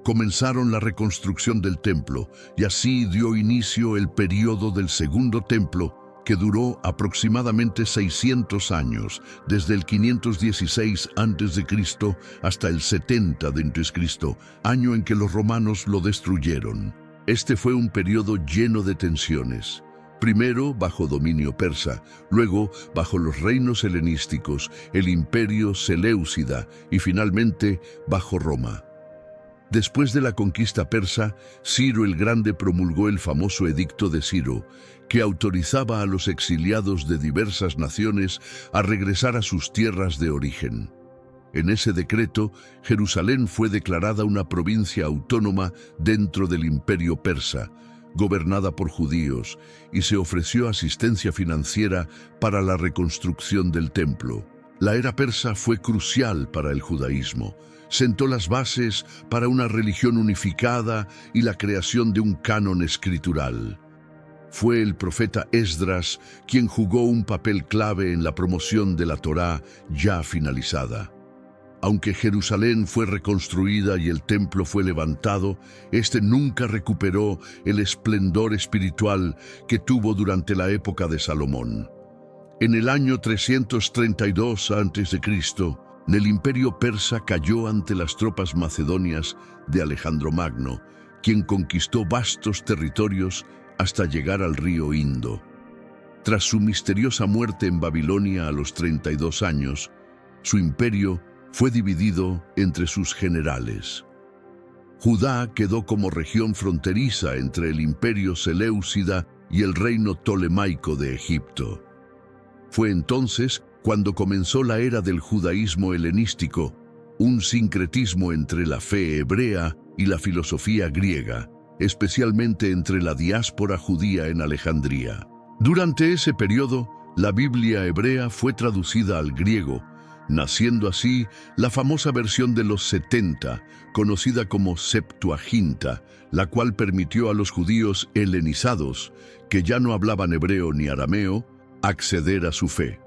comenzaron la reconstrucción del templo, y así dio inicio el período del Segundo Templo, que duró aproximadamente 600 años, desde el 516 a.C. hasta el 70 d.C., año en que los romanos lo destruyeron. Este fue un periodo lleno de tensiones. Primero bajo dominio persa, luego bajo los reinos helenísticos, el imperio seleucida y finalmente bajo Roma. Después de la conquista persa, Ciro el Grande promulgó el famoso Edicto de Ciro, que autorizaba a los exiliados de diversas naciones a regresar a sus tierras de origen. En ese decreto, Jerusalén fue declarada una provincia autónoma dentro del imperio persa, gobernada por judíos, y se ofreció asistencia financiera para la reconstrucción del templo. La era persa fue crucial para el judaísmo. Sentó las bases para una religión unificada y la creación de un canon escritural. Fue el profeta Esdras quien jugó un papel clave en la promoción de la Torá ya finalizada. Aunque Jerusalén fue reconstruida y el templo fue levantado, este nunca recuperó el esplendor espiritual que tuvo durante la época de Salomón. En el año 332 a.C., el imperio persa cayó ante las tropas macedonias de Alejandro Magno, quien conquistó vastos territorios hasta llegar al río Indo. Tras su misteriosa muerte en Babilonia a los 32 años, su imperio fue dividido entre sus generales. Judá quedó como región fronteriza entre el imperio seleucida y el reino tolemaico de Egipto. Fue entonces cuando comenzó la era del judaísmo helenístico, un sincretismo entre la fe hebrea y la filosofía griega, especialmente entre la diáspora judía en Alejandría. Durante ese periodo, la Biblia hebrea fue traducida al griego, naciendo así la famosa versión de los 70, conocida como Septuaginta, la cual permitió a los judíos helenizados, que ya no hablaban hebreo ni arameo, acceder a su fe.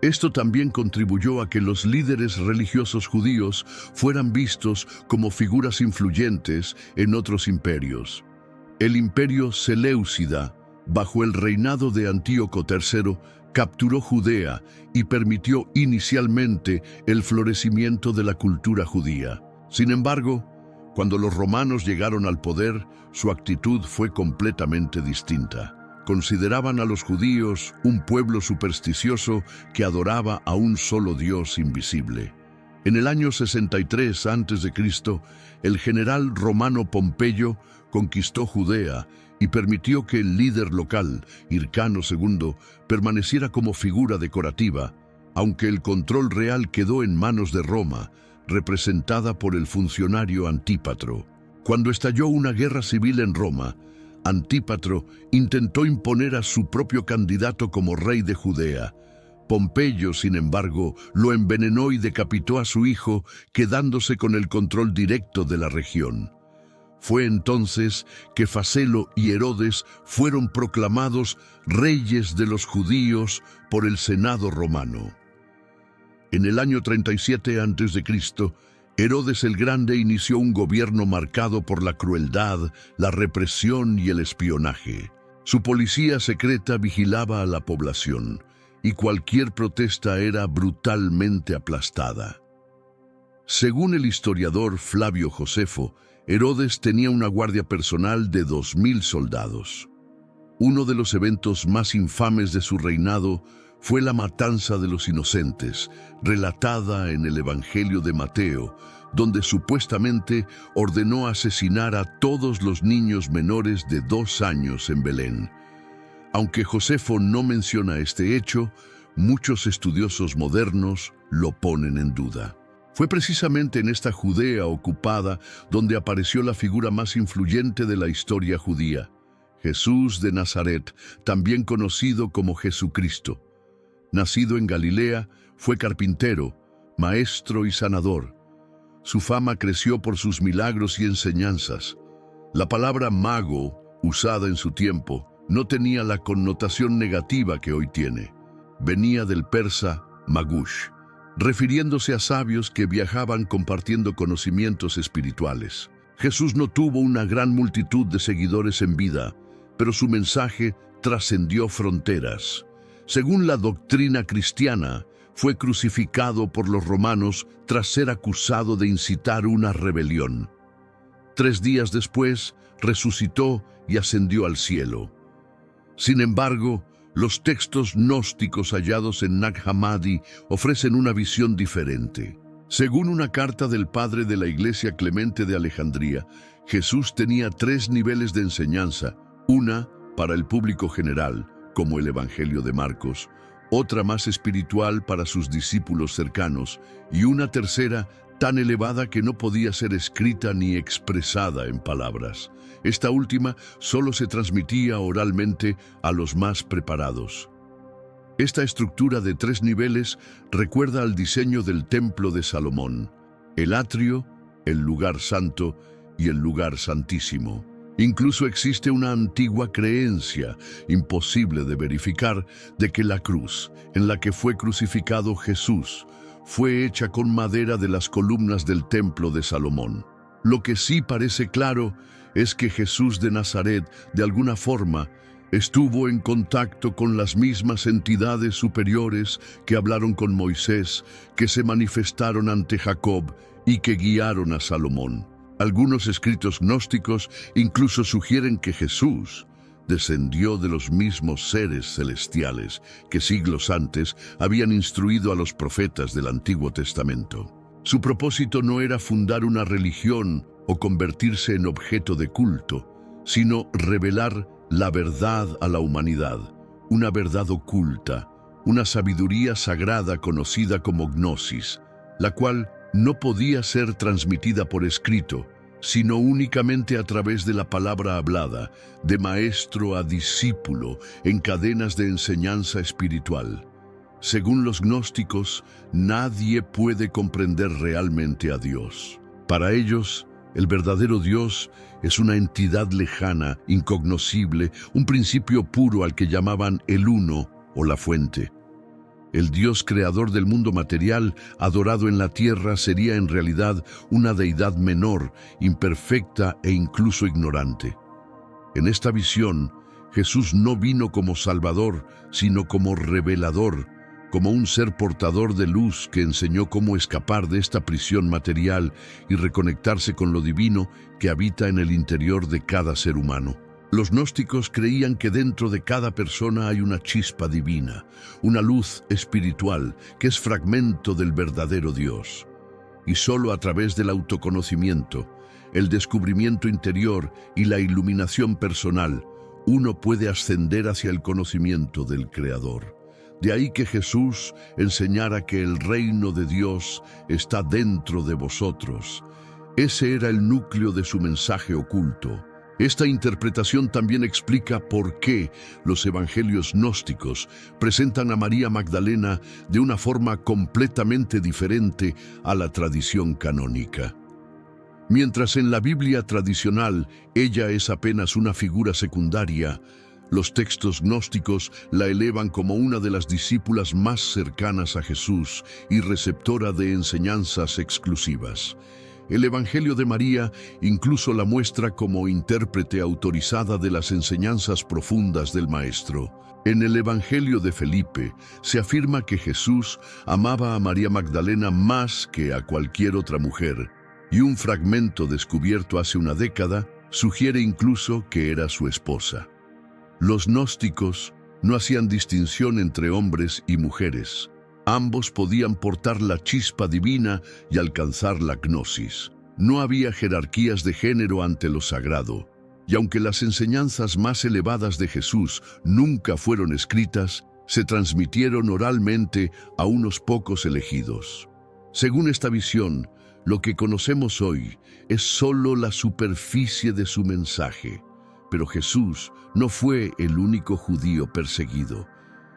Esto también contribuyó a que los líderes religiosos judíos fueran vistos como figuras influyentes en otros imperios. El imperio seleucida, bajo el reinado de Antíoco III, capturó Judea y permitió inicialmente el florecimiento de la cultura judía. Sin embargo, cuando los romanos llegaron al poder, su actitud fue completamente distinta. Consideraban a los judíos un pueblo supersticioso que adoraba a un solo Dios invisible. En el año 63 a.C., el general romano Pompeyo conquistó Judea y permitió que el líder local, Hircano II, permaneciera como figura decorativa, aunque el control real quedó en manos de Roma, representada por el funcionario Antípatro. Cuando estalló una guerra civil en Roma, Antípatro intentó imponer a su propio candidato como rey de Judea. Pompeyo, sin embargo, lo envenenó y decapitó a su hijo, quedándose con el control directo de la región. Fue entonces que Faselo y Herodes fueron proclamados reyes de los judíos por el Senado romano. En el año 37 a.C., Herodes el Grande inició un gobierno marcado por la crueldad, la represión y el espionaje. Su policía secreta vigilaba a la población, y cualquier protesta era brutalmente aplastada. Según el historiador Flavio Josefo, Herodes tenía una guardia personal de 2.000 soldados. Uno de los eventos más infames de su reinado fue la matanza de los inocentes, relatada en el Evangelio de Mateo, donde supuestamente ordenó asesinar a todos los niños menores de 2 años en Belén. Aunque Josefo no menciona este hecho, muchos estudiosos modernos lo ponen en duda. Fue precisamente en esta Judea ocupada donde apareció la figura más influyente de la historia judía, Jesús de Nazaret, también conocido como Jesucristo. Nacido en Galilea, fue carpintero, maestro y sanador. Su fama creció por sus milagros y enseñanzas. La palabra mago, usada en su tiempo, no tenía la connotación negativa que hoy tiene. Venía del persa magush, refiriéndose a sabios que viajaban compartiendo conocimientos espirituales. Jesús no tuvo una gran multitud de seguidores en vida, pero su mensaje trascendió fronteras. Según la doctrina cristiana, fue crucificado por los romanos tras ser acusado de incitar una rebelión. 3 días después, resucitó y ascendió al cielo. Sin embargo, los textos gnósticos hallados en Nag Hammadi ofrecen una visión diferente. Según una carta del padre de la Iglesia Clemente de Alejandría, Jesús tenía 3 niveles de enseñanza, una para el público general, como el Evangelio de Marcos, otra más espiritual para sus discípulos cercanos, y una tercera tan elevada que no podía ser escrita ni expresada en palabras. Esta última solo se transmitía oralmente a los más preparados. Esta estructura de 3 niveles recuerda al diseño del Templo de Salomón: el atrio, el lugar santo y el lugar santísimo. Incluso existe una antigua creencia, imposible de verificar, de que la cruz en la que fue crucificado Jesús fue hecha con madera de las columnas del Templo de Salomón. Lo que sí parece claro es que Jesús de Nazaret, de alguna forma, estuvo en contacto con las mismas entidades superiores que hablaron con Moisés, que se manifestaron ante Jacob y que guiaron a Salomón. Algunos escritos gnósticos incluso sugieren que Jesús descendió de los mismos seres celestiales que siglos antes habían instruido a los profetas del Antiguo Testamento. Su propósito no era fundar una religión o convertirse en objeto de culto, sino revelar la verdad a la humanidad, una verdad oculta, una sabiduría sagrada conocida como gnosis, la cual no podía ser transmitida por escrito, sino únicamente a través de la palabra hablada, de maestro a discípulo, en cadenas de enseñanza espiritual. Según los gnósticos, nadie puede comprender realmente a Dios. Para ellos, el verdadero Dios es una entidad lejana, incognoscible, un principio puro al que llamaban el Uno o la Fuente. El Dios creador del mundo material, adorado en la tierra, sería en realidad una deidad menor, imperfecta e incluso ignorante. En esta visión, Jesús no vino como Salvador, sino como revelador, como un ser portador de luz que enseñó cómo escapar de esta prisión material y reconectarse con lo divino que habita en el interior de cada ser humano. Los gnósticos creían que dentro de cada persona hay una chispa divina, una luz espiritual que es fragmento del verdadero Dios. Y solo a través del autoconocimiento, el descubrimiento interior y la iluminación personal, uno puede ascender hacia el conocimiento del Creador. De ahí que Jesús enseñara que el reino de Dios está dentro de vosotros. Ese era el núcleo de su mensaje oculto. Esta interpretación también explica por qué los evangelios gnósticos presentan a María Magdalena de una forma completamente diferente a la tradición canónica. Mientras en la Biblia tradicional ella es apenas una figura secundaria, los textos gnósticos la elevan como una de las discípulas más cercanas a Jesús y receptora de enseñanzas exclusivas. El Evangelio de María incluso la muestra como intérprete autorizada de las enseñanzas profundas del Maestro. En el Evangelio de Felipe se afirma que Jesús amaba a María Magdalena más que a cualquier otra mujer, y un fragmento descubierto hace una década sugiere incluso que era su esposa. Los gnósticos no hacían distinción entre hombres y mujeres. Ambos podían portar la chispa divina y alcanzar la gnosis. No había jerarquías de género ante lo sagrado. Y aunque las enseñanzas más elevadas de Jesús nunca fueron escritas, se transmitieron oralmente a unos pocos elegidos. Según esta visión, lo que conocemos hoy es solo la superficie de su mensaje. Pero Jesús no fue el único judío perseguido.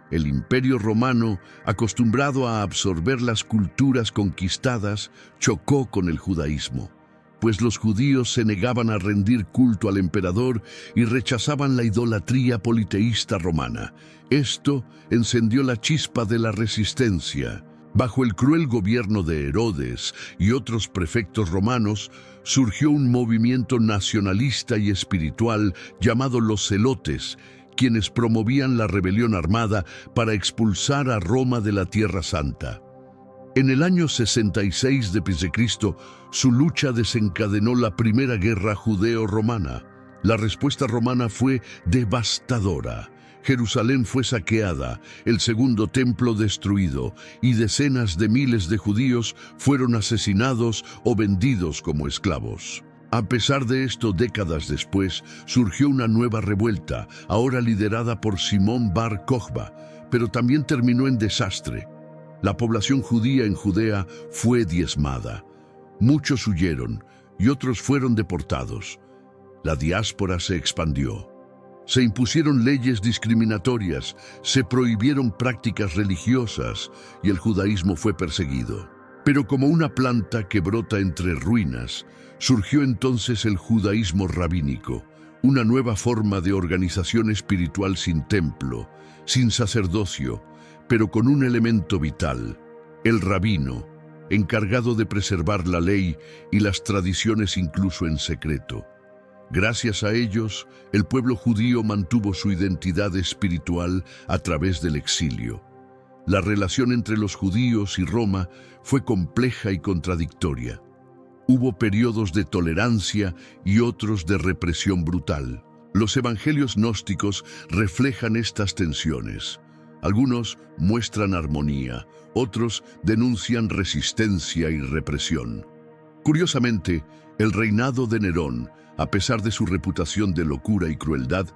El Imperio Romano, acostumbrado a absorber las culturas conquistadas, chocó con el judaísmo, pues los judíos se negaban a rendir culto al emperador y rechazaban la idolatría politeísta romana. Esto encendió la chispa de la resistencia. Bajo el cruel gobierno de Herodes y otros prefectos romanos, surgió un movimiento nacionalista y espiritual llamado los Zelotes, quienes promovían la rebelión armada para expulsar a Roma de la Tierra Santa. En el año 66 d.C., su lucha desencadenó la Primera Guerra Judeo-Romana. La respuesta romana fue devastadora. Jerusalén fue saqueada, el segundo templo destruido, y decenas de miles de judíos fueron asesinados o vendidos como esclavos. A pesar de esto, décadas después, surgió una nueva revuelta, ahora liderada por Simón Bar Kokhba, pero también terminó en desastre. La población judía en Judea fue diezmada. Muchos huyeron y otros fueron deportados. La diáspora se expandió. Se impusieron leyes discriminatorias, se prohibieron prácticas religiosas y el judaísmo fue perseguido. Pero como una planta que brota entre ruinas, surgió entonces el judaísmo rabínico, una nueva forma de organización espiritual sin templo, sin sacerdocio, pero con un elemento vital, el rabino, encargado de preservar la ley y las tradiciones incluso en secreto. Gracias a ellos, el pueblo judío mantuvo su identidad espiritual a través del exilio. La relación entre los judíos y Roma fue compleja y contradictoria. Hubo periodos de tolerancia y otros de represión brutal. Los evangelios gnósticos reflejan estas tensiones. Algunos muestran armonía, otros denuncian resistencia y represión. Curiosamente, el reinado de Nerón, a pesar de su reputación de locura y crueldad,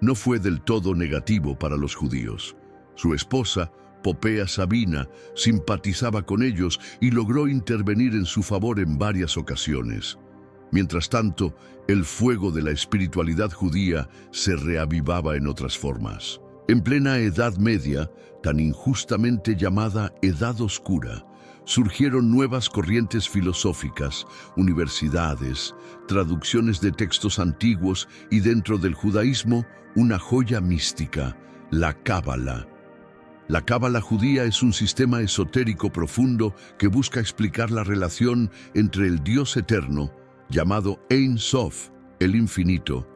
no fue del todo negativo para los judíos. Su esposa, Popea Sabina, simpatizaba con ellos y logró intervenir en su favor en varias ocasiones. Mientras tanto, el fuego de la espiritualidad judía se reavivaba en otras formas. En plena Edad Media, tan injustamente llamada Edad Oscura, surgieron nuevas corrientes filosóficas, universidades, traducciones de textos antiguos y dentro del judaísmo, una joya mística, la Cábala. La Cábala judía es un sistema esotérico profundo que busca explicar la relación entre el Dios eterno, llamado Ein Sof, el infinito,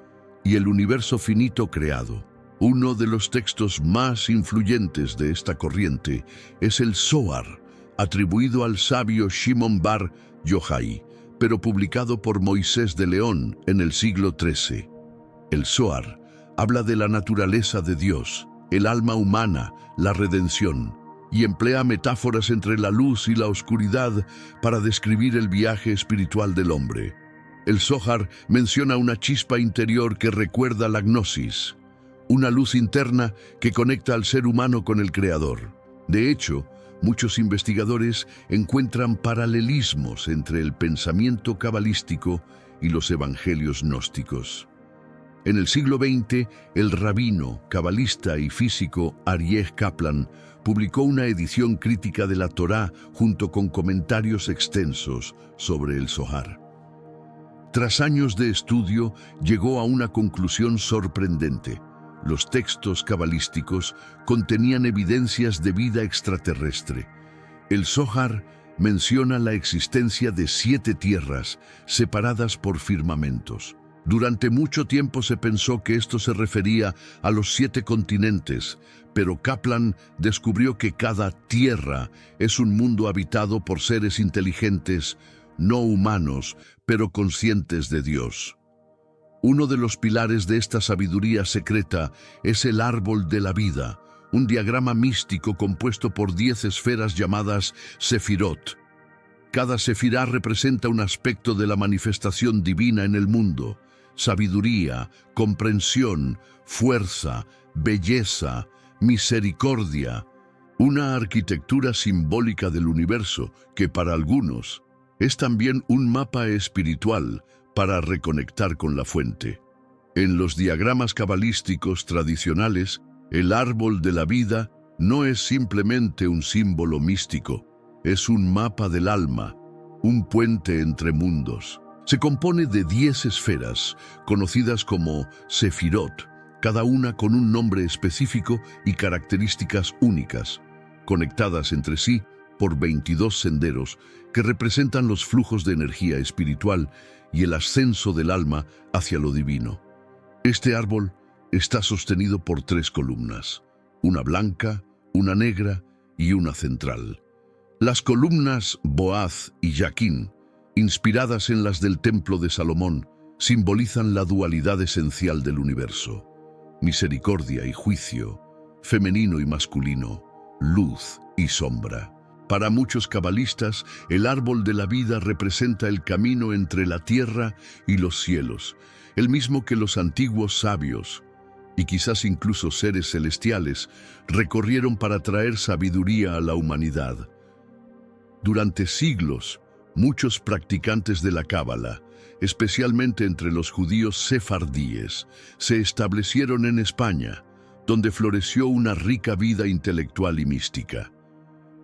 y el universo finito creado. Uno de los textos más influyentes de esta corriente es el Zohar, atribuido al sabio Shimon Bar Yochai, pero publicado por Moisés de León en el siglo XIII. El Zohar habla de la naturaleza de Dios, el alma humana, la redención, y emplea metáforas entre la luz y la oscuridad para describir el viaje espiritual del hombre. El Zohar menciona una chispa interior que recuerda la gnosis, una luz interna que conecta al ser humano con el Creador. De hecho, muchos investigadores encuentran paralelismos entre el pensamiento cabalístico y los evangelios gnósticos. En el siglo XX, el rabino, cabalista y físico Aryeh Kaplan publicó una edición crítica de la Torá junto con comentarios extensos sobre el Zohar. Tras años de estudio, llegó a una conclusión sorprendente. Los textos cabalísticos contenían evidencias de vida extraterrestre. El Zohar menciona la existencia de 7 tierras separadas por firmamentos. Durante mucho tiempo se pensó que esto se refería a los 7 continentes, pero Kaplan descubrió que cada tierra es un mundo habitado por seres inteligentes, no humanos, pero conscientes de Dios. Uno de los pilares de esta sabiduría secreta es el árbol de la vida, un diagrama místico compuesto por 10 esferas llamadas Sefirot. Cada sefirá representa un aspecto de la manifestación divina en el mundo: sabiduría, comprensión, fuerza, belleza, misericordia. Una arquitectura simbólica del universo que para algunos es también un mapa espiritual para reconectar con la fuente. En los diagramas cabalísticos tradicionales, el árbol de la vida no es simplemente un símbolo místico, es un mapa del alma, un puente entre mundos. Se compone de 10 esferas, conocidas como Sefirot, cada una con un nombre específico y características únicas, conectadas entre sí por 22 senderos que representan los flujos de energía espiritual y el ascenso del alma hacia lo divino. Este árbol está sostenido por 3 columnas, una blanca, una negra y una central. Las columnas Boaz y Jaquín, inspiradas en las del Templo de Salomón, simbolizan la dualidad esencial del universo: misericordia y juicio, femenino y masculino, luz y sombra. Para muchos cabalistas, el árbol de la vida representa el camino entre la tierra y los cielos, el mismo que los antiguos sabios, y quizás incluso seres celestiales, recorrieron para traer sabiduría a la humanidad. Durante siglos, muchos practicantes de la Cábala, especialmente entre los judíos sefardíes, se establecieron en España, donde floreció una rica vida intelectual y mística.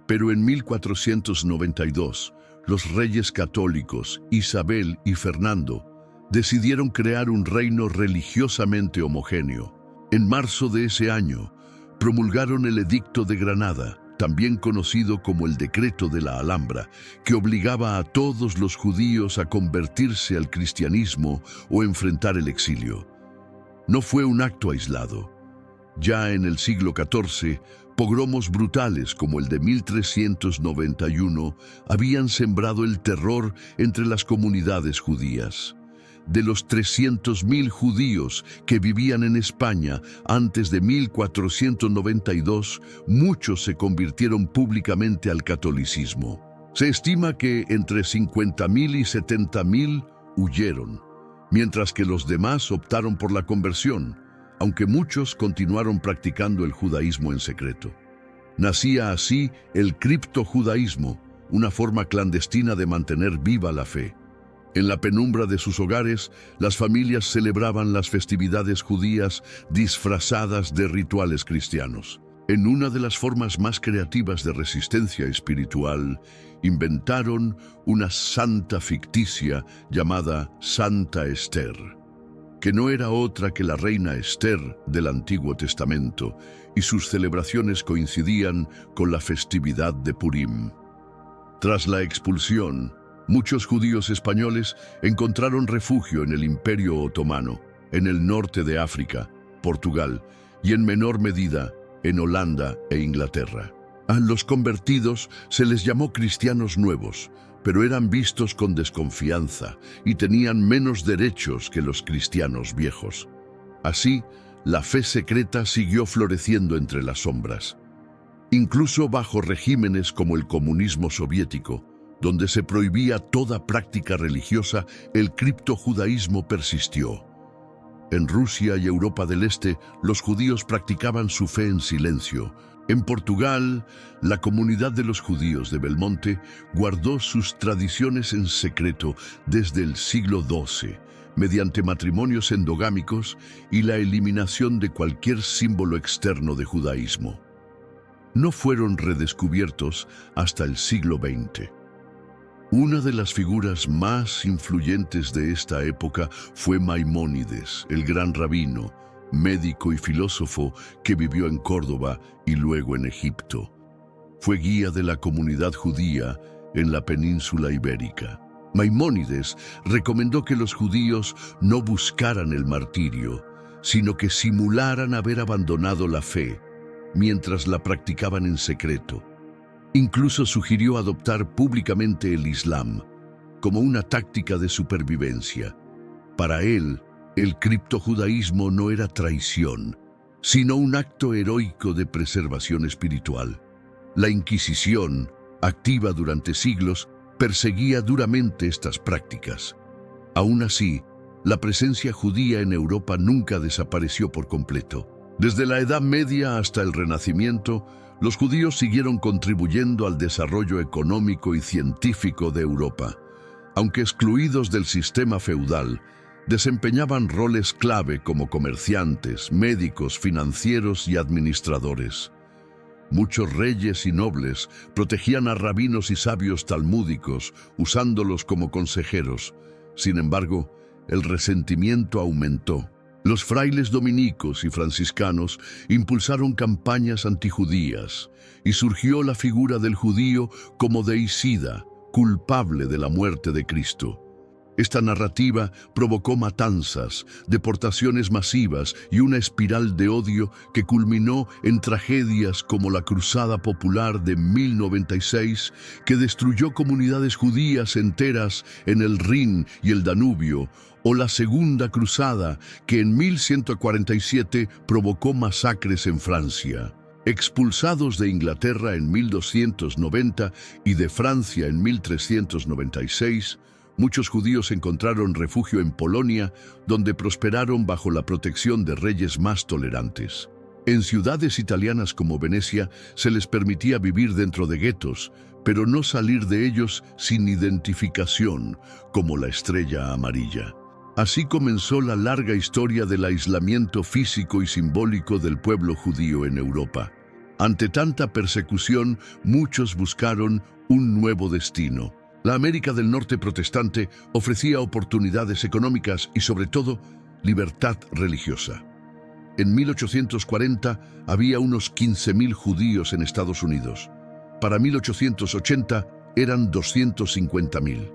Pero en 1492, los reyes católicos, Isabel y Fernando, decidieron crear un reino religiosamente homogéneo. En marzo de ese año, promulgaron el Edicto de Granada, también conocido como el Decreto de la Alhambra, que obligaba a todos los judíos a convertirse al cristianismo o enfrentar el exilio. No fue un acto aislado. Ya en el siglo XIV, pogromos brutales como el de 1391 habían sembrado el terror entre las comunidades judías. De los 300.000 judíos que vivían en España antes de 1492, muchos se convirtieron públicamente al catolicismo. Se estima que entre 50.000 y 70.000 huyeron, mientras que los demás optaron por la conversión, aunque muchos continuaron practicando el judaísmo en secreto. Nacía así el criptojudaísmo, una forma clandestina de mantener viva la fe. En la penumbra de sus hogares, las familias celebraban las festividades judías disfrazadas de rituales cristianos. En una de las formas más creativas de resistencia espiritual, inventaron una santa ficticia llamada Santa Esther, que no era otra que la reina Esther del Antiguo Testamento, y sus celebraciones coincidían con la festividad de Purim. Tras la expulsión, muchos judíos españoles encontraron refugio en el Imperio Otomano, en el norte de África, Portugal y en menor medida en Holanda e Inglaterra. A los convertidos se les llamó cristianos nuevos, pero eran vistos con desconfianza y tenían menos derechos que los cristianos viejos. Así, la fe secreta siguió floreciendo entre las sombras. Incluso bajo regímenes como el comunismo soviético, donde se prohibía toda práctica religiosa, el criptojudaísmo persistió. En Rusia y Europa del Este, los judíos practicaban su fe en silencio. En Portugal, la comunidad de los judíos de Belmonte guardó sus tradiciones en secreto desde el siglo XII, mediante matrimonios endogámicos y la eliminación de cualquier símbolo externo de judaísmo. No fueron redescubiertos hasta el siglo XX. Una de las figuras más influyentes de esta época fue Maimónides, el gran rabino, médico y filósofo que vivió en Córdoba y luego en Egipto. Fue guía de la comunidad judía en la península ibérica. Maimónides recomendó que los judíos no buscaran el martirio, sino que simularan haber abandonado la fe, mientras la practicaban en secreto. Incluso sugirió adoptar públicamente el Islam, como una táctica de supervivencia. Para él, el criptojudaísmo no era traición, sino un acto heroico de preservación espiritual. La Inquisición, activa durante siglos, perseguía duramente estas prácticas. Aún así, la presencia judía en Europa nunca desapareció por completo. Desde la Edad Media hasta el Renacimiento, los judíos siguieron contribuyendo al desarrollo económico y científico de Europa. Aunque excluidos del sistema feudal, desempeñaban roles clave como comerciantes, médicos, financieros y administradores. Muchos reyes y nobles protegían a rabinos y sabios talmúdicos, usándolos como consejeros. Sin embargo, el resentimiento aumentó. Los frailes dominicos y franciscanos impulsaron campañas antijudías y surgió la figura del judío como deicida, culpable de la muerte de Cristo. Esta narrativa provocó matanzas, deportaciones masivas y una espiral de odio que culminó en tragedias como la Cruzada Popular de 1096, que destruyó comunidades judías enteras en el Rin y el Danubio, o la Segunda Cruzada, que en 1147 provocó masacres en Francia. Expulsados de Inglaterra en 1290 y de Francia en 1396, muchos judíos encontraron refugio en Polonia, donde prosperaron bajo la protección de reyes más tolerantes. En ciudades italianas como Venecia se les permitía vivir dentro de guetos, pero no salir de ellos sin identificación, como la estrella amarilla. Así comenzó la larga historia del aislamiento físico y simbólico del pueblo judío en Europa. Ante tanta persecución, muchos buscaron un nuevo destino. La América del Norte protestante ofrecía oportunidades económicas y, sobre todo, libertad religiosa. En 1840 había unos 15.000 judíos en Estados Unidos. Para 1880 eran 250.000.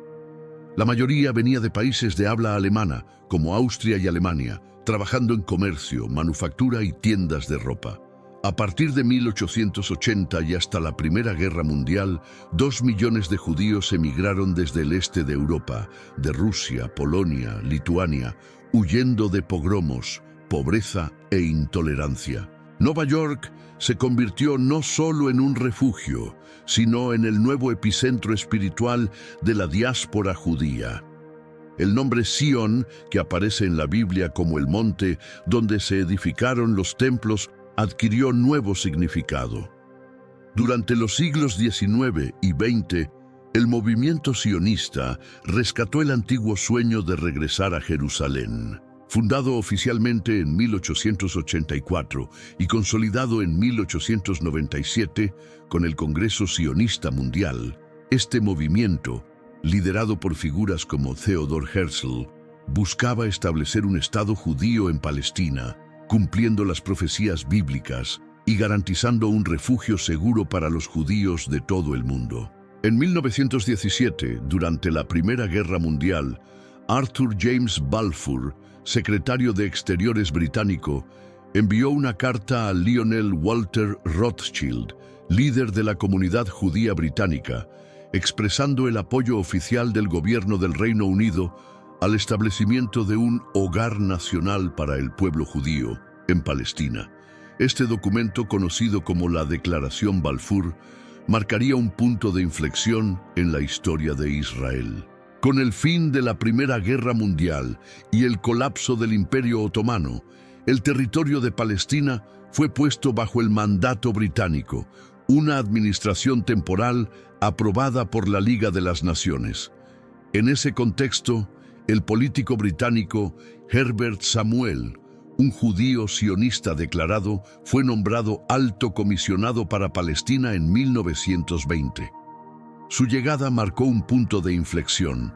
La mayoría venía de países de habla alemana, como Austria y Alemania, trabajando en comercio, manufactura y tiendas de ropa. A partir de 1880 y hasta la Primera Guerra Mundial, 2 millones de judíos emigraron desde el este de Europa, de Rusia, Polonia, Lituania, huyendo de pogromos, pobreza e intolerancia. Nueva York se convirtió no solo en un refugio, sino en el nuevo epicentro espiritual de la diáspora judía. El nombre Sion, que aparece en la Biblia como el monte donde se edificaron los templos, adquirió nuevo significado. Durante los siglos XIX y XX, el movimiento sionista rescató el antiguo sueño de regresar a Jerusalén. Fundado oficialmente en 1884 y consolidado en 1897 con el Congreso Sionista Mundial, este movimiento, liderado por figuras como Theodor Herzl, buscaba establecer un Estado judío en Palestina, cumpliendo las profecías bíblicas y garantizando un refugio seguro para los judíos de todo el mundo. En 1917, durante la Primera Guerra Mundial, Arthur James Balfour, secretario de Exteriores británico, envió una carta a Lionel Walter Rothschild, líder de la comunidad judía británica, expresando el apoyo oficial del gobierno del Reino Unido al establecimiento de un hogar nacional para el pueblo judío en Palestina. Este documento, conocido como la Declaración Balfour, marcaría un punto de inflexión en la historia de Israel. Con el fin de la Primera Guerra Mundial y el colapso del Imperio Otomano, el territorio de Palestina fue puesto bajo el mandato británico, una administración temporal aprobada por la Liga de las Naciones. En ese contexto, el político británico Herbert Samuel, un judío sionista declarado, fue nombrado Alto Comisionado para Palestina en 1920. Su llegada marcó un punto de inflexión.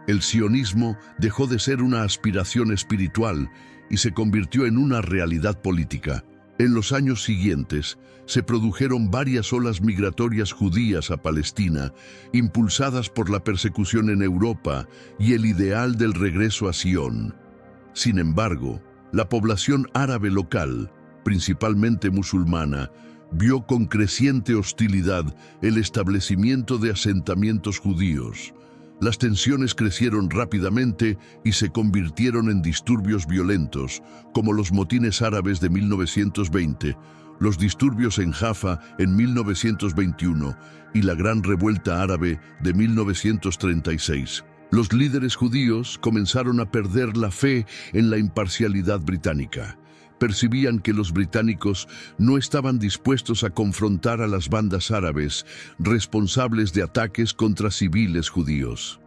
El sionismo dejó de ser una aspiración espiritual y se convirtió en una realidad política. En los años siguientes, se produjeron varias olas migratorias judías a Palestina, impulsadas por la persecución en Europa y el ideal del regreso a Sion. Sin embargo, la población árabe local, principalmente musulmana, vio con creciente hostilidad el establecimiento de asentamientos judíos. Las tensiones crecieron rápidamente y se convirtieron en disturbios violentos, como los motines árabes de 1920, los disturbios en Jaffa en 1921 y la Gran Revuelta Árabe de 1936. Los líderes judíos comenzaron a perder la fe en la imparcialidad británica. Percibían que los británicos no estaban dispuestos a confrontar a las bandas árabes responsables de ataques contra civiles judíos.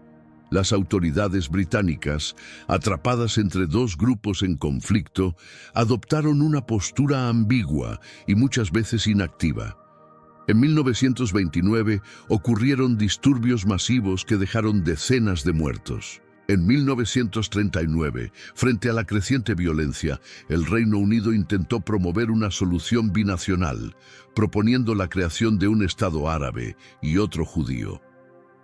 Las autoridades británicas, atrapadas entre dos grupos en conflicto, adoptaron una postura ambigua y muchas veces inactiva. En 1929 ocurrieron disturbios masivos que dejaron decenas de muertos. En 1939, frente a la creciente violencia, el Reino Unido intentó promover una solución binacional, proponiendo la creación de un Estado árabe y otro judío.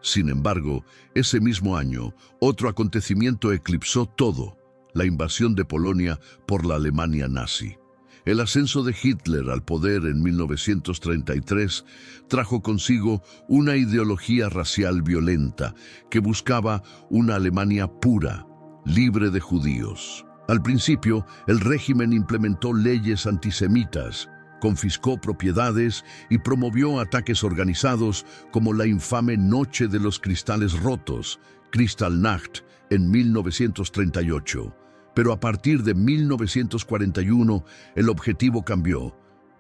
Sin embargo, ese mismo año, otro acontecimiento eclipsó todo: la invasión de Polonia por la Alemania nazi. El ascenso de Hitler al poder en 1933 trajo consigo una ideología racial violenta que buscaba una Alemania pura, libre de judíos. Al principio, el régimen implementó leyes antisemitas, confiscó propiedades y promovió ataques organizados como la infame Noche de los Cristales Rotos, Kristallnacht, en 1938. Pero a partir de 1941, el objetivo cambió.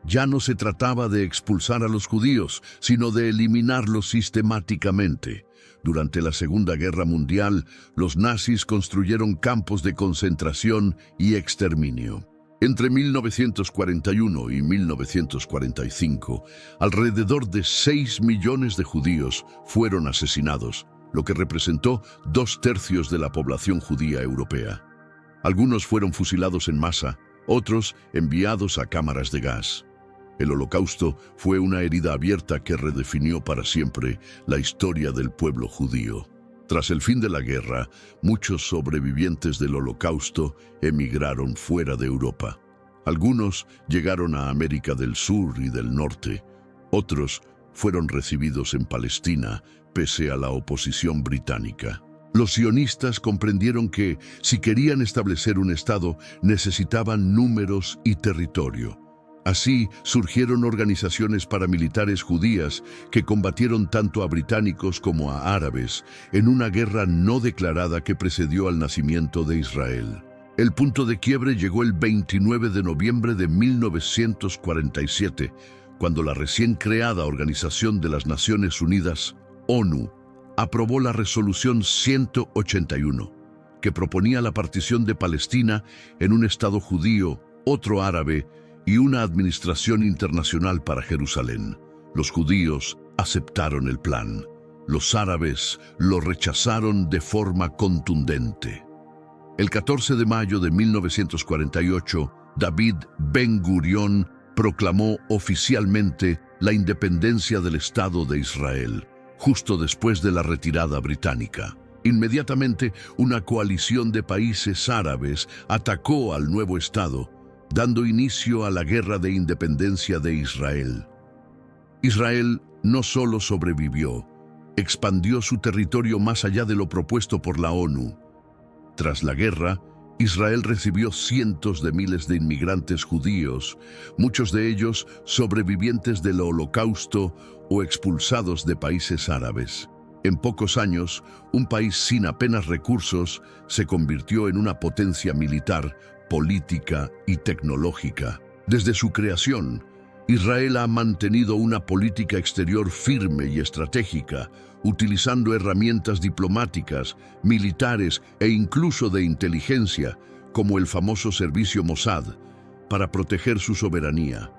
Ya no se trataba de expulsar a los judíos, sino de eliminarlos sistemáticamente. Durante la Segunda Guerra Mundial, los nazis construyeron campos de concentración y exterminio. Entre 1941 y 1945, alrededor de 6 millones de judíos fueron asesinados, lo que representó 2/3 de la población judía europea. Algunos fueron fusilados en masa, otros enviados a cámaras de gas. El Holocausto fue una herida abierta que redefinió para siempre la historia del pueblo judío. Tras el fin de la guerra, muchos sobrevivientes del Holocausto emigraron fuera de Europa. Algunos llegaron a América del Sur y del Norte. Otros fueron recibidos en Palestina, pese a la oposición británica. Los sionistas comprendieron que, si querían establecer un Estado, necesitaban números y territorio. Así surgieron organizaciones paramilitares judías que combatieron tanto a británicos como a árabes en una guerra no declarada que precedió al nacimiento de Israel. El punto de quiebre llegó el 29 de noviembre de 1947, cuando la recién creada Organización de las Naciones Unidas, ONU, aprobó la Resolución 181, que proponía la partición de Palestina en un Estado judío, otro árabe y una administración internacional para Jerusalén. Los judíos aceptaron el plan. Los árabes lo rechazaron de forma contundente. El 14 de mayo de 1948, David Ben-Gurión proclamó oficialmente la independencia del Estado de Israel, justo después de la retirada británica. Inmediatamente, una coalición de países árabes atacó al nuevo Estado, dando inicio a la Guerra de Independencia de Israel. Israel no solo sobrevivió, expandió su territorio más allá de lo propuesto por la ONU. Tras la guerra, Israel recibió cientos de miles de inmigrantes judíos, muchos de ellos sobrevivientes del Holocausto o expulsados de países árabes. En pocos años, un país sin apenas recursos se convirtió en una potencia militar, política y tecnológica. Desde su creación, Israel ha mantenido una política exterior firme y estratégica, utilizando herramientas diplomáticas, militares e incluso de inteligencia, como el famoso servicio Mossad, para proteger su soberanía.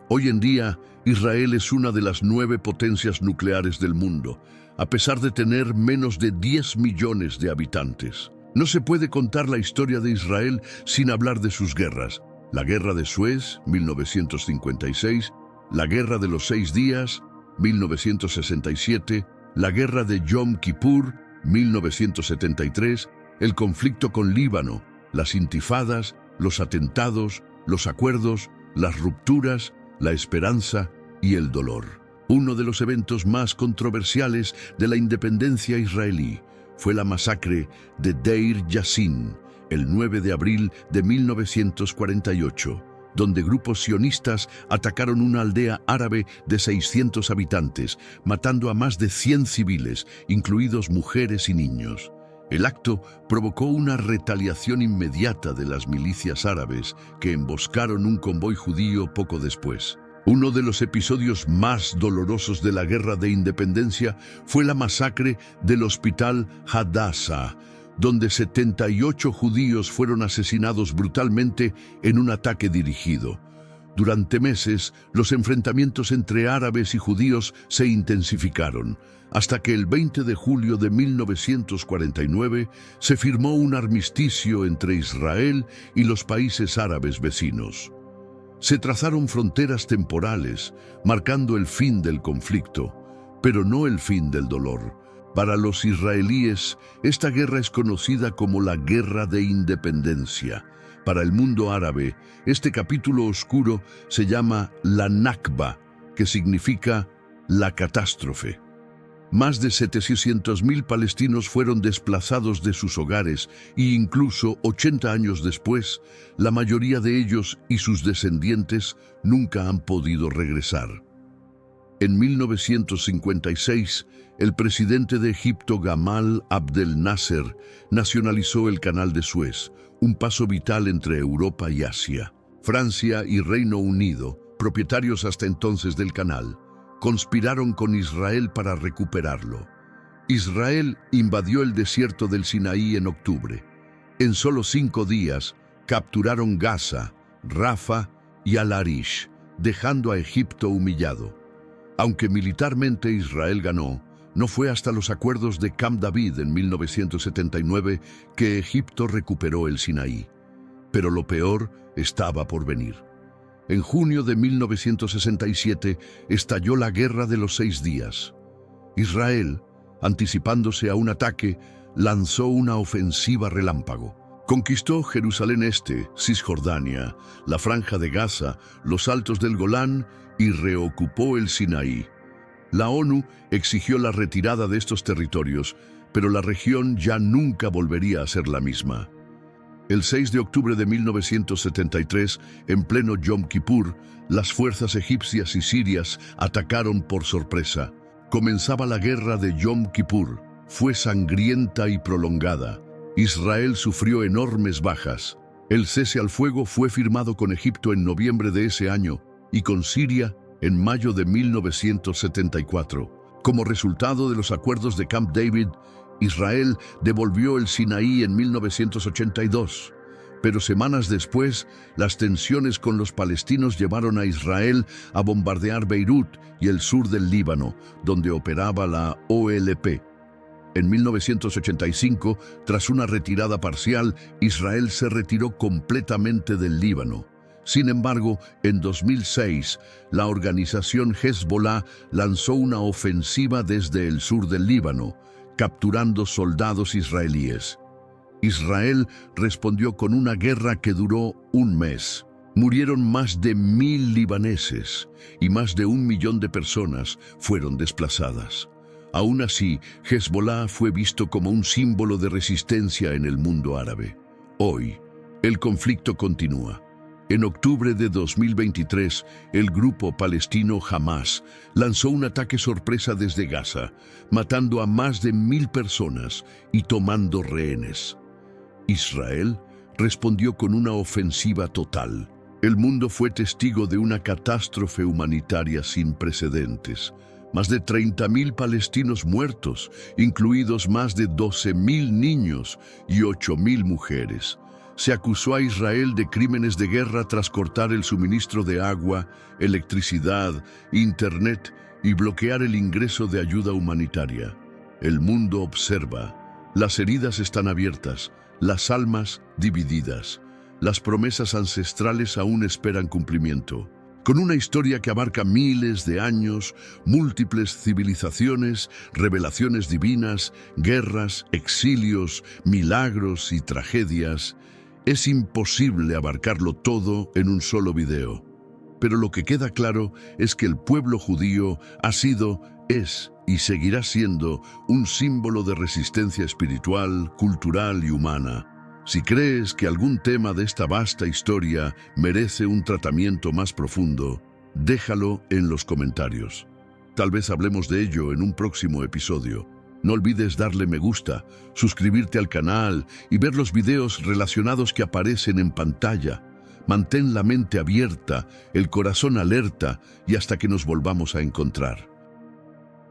Hoy en día, Israel es una de las 9 potencias nucleares del mundo, a pesar de tener menos de 10 millones de habitantes. No se puede contar la historia de Israel sin hablar de sus guerras. La Guerra de Suez, 1956, la Guerra de los 6 Días, 1967, la Guerra de Yom Kippur, 1973, el conflicto con Líbano, las intifadas, los atentados, los acuerdos, las rupturas, la esperanza y el dolor. Uno de los eventos más controversiales de la independencia israelí fue la masacre de Deir Yassin, el 9 de abril de 1948, donde grupos sionistas atacaron una aldea árabe de 600 habitantes, matando a más de 100 civiles, incluidos mujeres y niños. El acto provocó una retaliación inmediata de las milicias árabes que emboscaron un convoy judío poco después. Uno de los episodios más dolorosos de la Guerra de Independencia fue la masacre del Hospital Hadassah, donde 78 judíos fueron asesinados brutalmente en un ataque dirigido. Durante meses, los enfrentamientos entre árabes y judíos se intensificaron, hasta que el 20 de julio de 1949 se firmó un armisticio entre Israel y los países árabes vecinos. Se trazaron fronteras temporales, marcando el fin del conflicto, pero no el fin del dolor. Para los israelíes, esta guerra es conocida como la Guerra de Independencia. Para el mundo árabe, este capítulo oscuro se llama la Nakba, que significa la catástrofe. Más de 700.000 palestinos fueron desplazados de sus hogares e incluso 80 años después, la mayoría de ellos y sus descendientes nunca han podido regresar. En 1956, el presidente de Egipto Gamal Abdel Nasser nacionalizó el Canal de Suez, un paso vital entre Europa y Asia. Francia y Reino Unido propietarios hasta entonces del canal, conspiraron con Israel para recuperarlo. Israel invadió el desierto del Sinaí en octubre. En solo 5 días capturaron Gaza, Rafa y Al-Arish, dejando a Egipto humillado. Aunque militarmente Israel ganó, no fue hasta los acuerdos de Camp David en 1979 que Egipto recuperó el Sinaí. Pero lo peor estaba por venir. En junio de 1967 estalló la Guerra de los 6 días. Israel, anticipándose a un ataque, lanzó una ofensiva relámpago. Conquistó Jerusalén Este, Cisjordania, la Franja de Gaza, los Altos del Golán y reocupó el Sinaí. La ONU exigió la retirada de estos territorios, pero la región ya nunca volvería a ser la misma. El 6 de octubre de 1973, en pleno Yom Kippur, las fuerzas egipcias y sirias atacaron por sorpresa. Comenzaba la guerra de Yom Kippur. Fue sangrienta y prolongada. Israel sufrió enormes bajas. El cese al fuego fue firmado con Egipto en noviembre de ese año y con Siria en mayo de 1974. Como resultado de los acuerdos de Camp David, Israel devolvió el Sinaí en 1982. Pero semanas después, las tensiones con los palestinos llevaron a Israel a bombardear Beirut y el sur del Líbano, donde operaba la OLP. En 1985, tras una retirada parcial, Israel se retiró completamente del Líbano. Sin embargo, en 2006, la organización Hezbollah lanzó una ofensiva desde el sur del Líbano, capturando soldados israelíes. Israel respondió con una guerra que duró un mes. Murieron más de 1000 libaneses y más de 1 millón de personas fueron desplazadas. Aún así, Hezbollah fue visto como un símbolo de resistencia en el mundo árabe. Hoy, el conflicto continúa. En octubre de 2023, el grupo palestino Hamas lanzó un ataque sorpresa desde Gaza, matando a más de 1000 personas y tomando rehenes. Israel respondió con una ofensiva total. El mundo fue testigo de una catástrofe humanitaria sin precedentes. Más de 30.000 palestinos muertos, incluidos más de 12.000 niños y 8.000 mujeres. Se acusó a Israel de crímenes de guerra tras cortar el suministro de agua, electricidad, internet y bloquear el ingreso de ayuda humanitaria. El mundo observa. Las heridas están abiertas, las almas divididas. Las promesas ancestrales aún esperan cumplimiento. Con una historia que abarca miles de años, múltiples civilizaciones, revelaciones divinas, guerras, exilios, milagros y tragedias, es imposible abarcarlo todo en un solo video. Pero lo que queda claro es que el pueblo judío ha sido, es y seguirá siendo un símbolo de resistencia espiritual, cultural y humana. Si crees que algún tema de esta vasta historia merece un tratamiento más profundo, déjalo en los comentarios. Tal vez hablemos de ello en un próximo episodio. No olvides darle me gusta, suscribirte al canal y ver los videos relacionados que aparecen en pantalla. Mantén la mente abierta, el corazón alerta y hasta que nos volvamos a encontrar.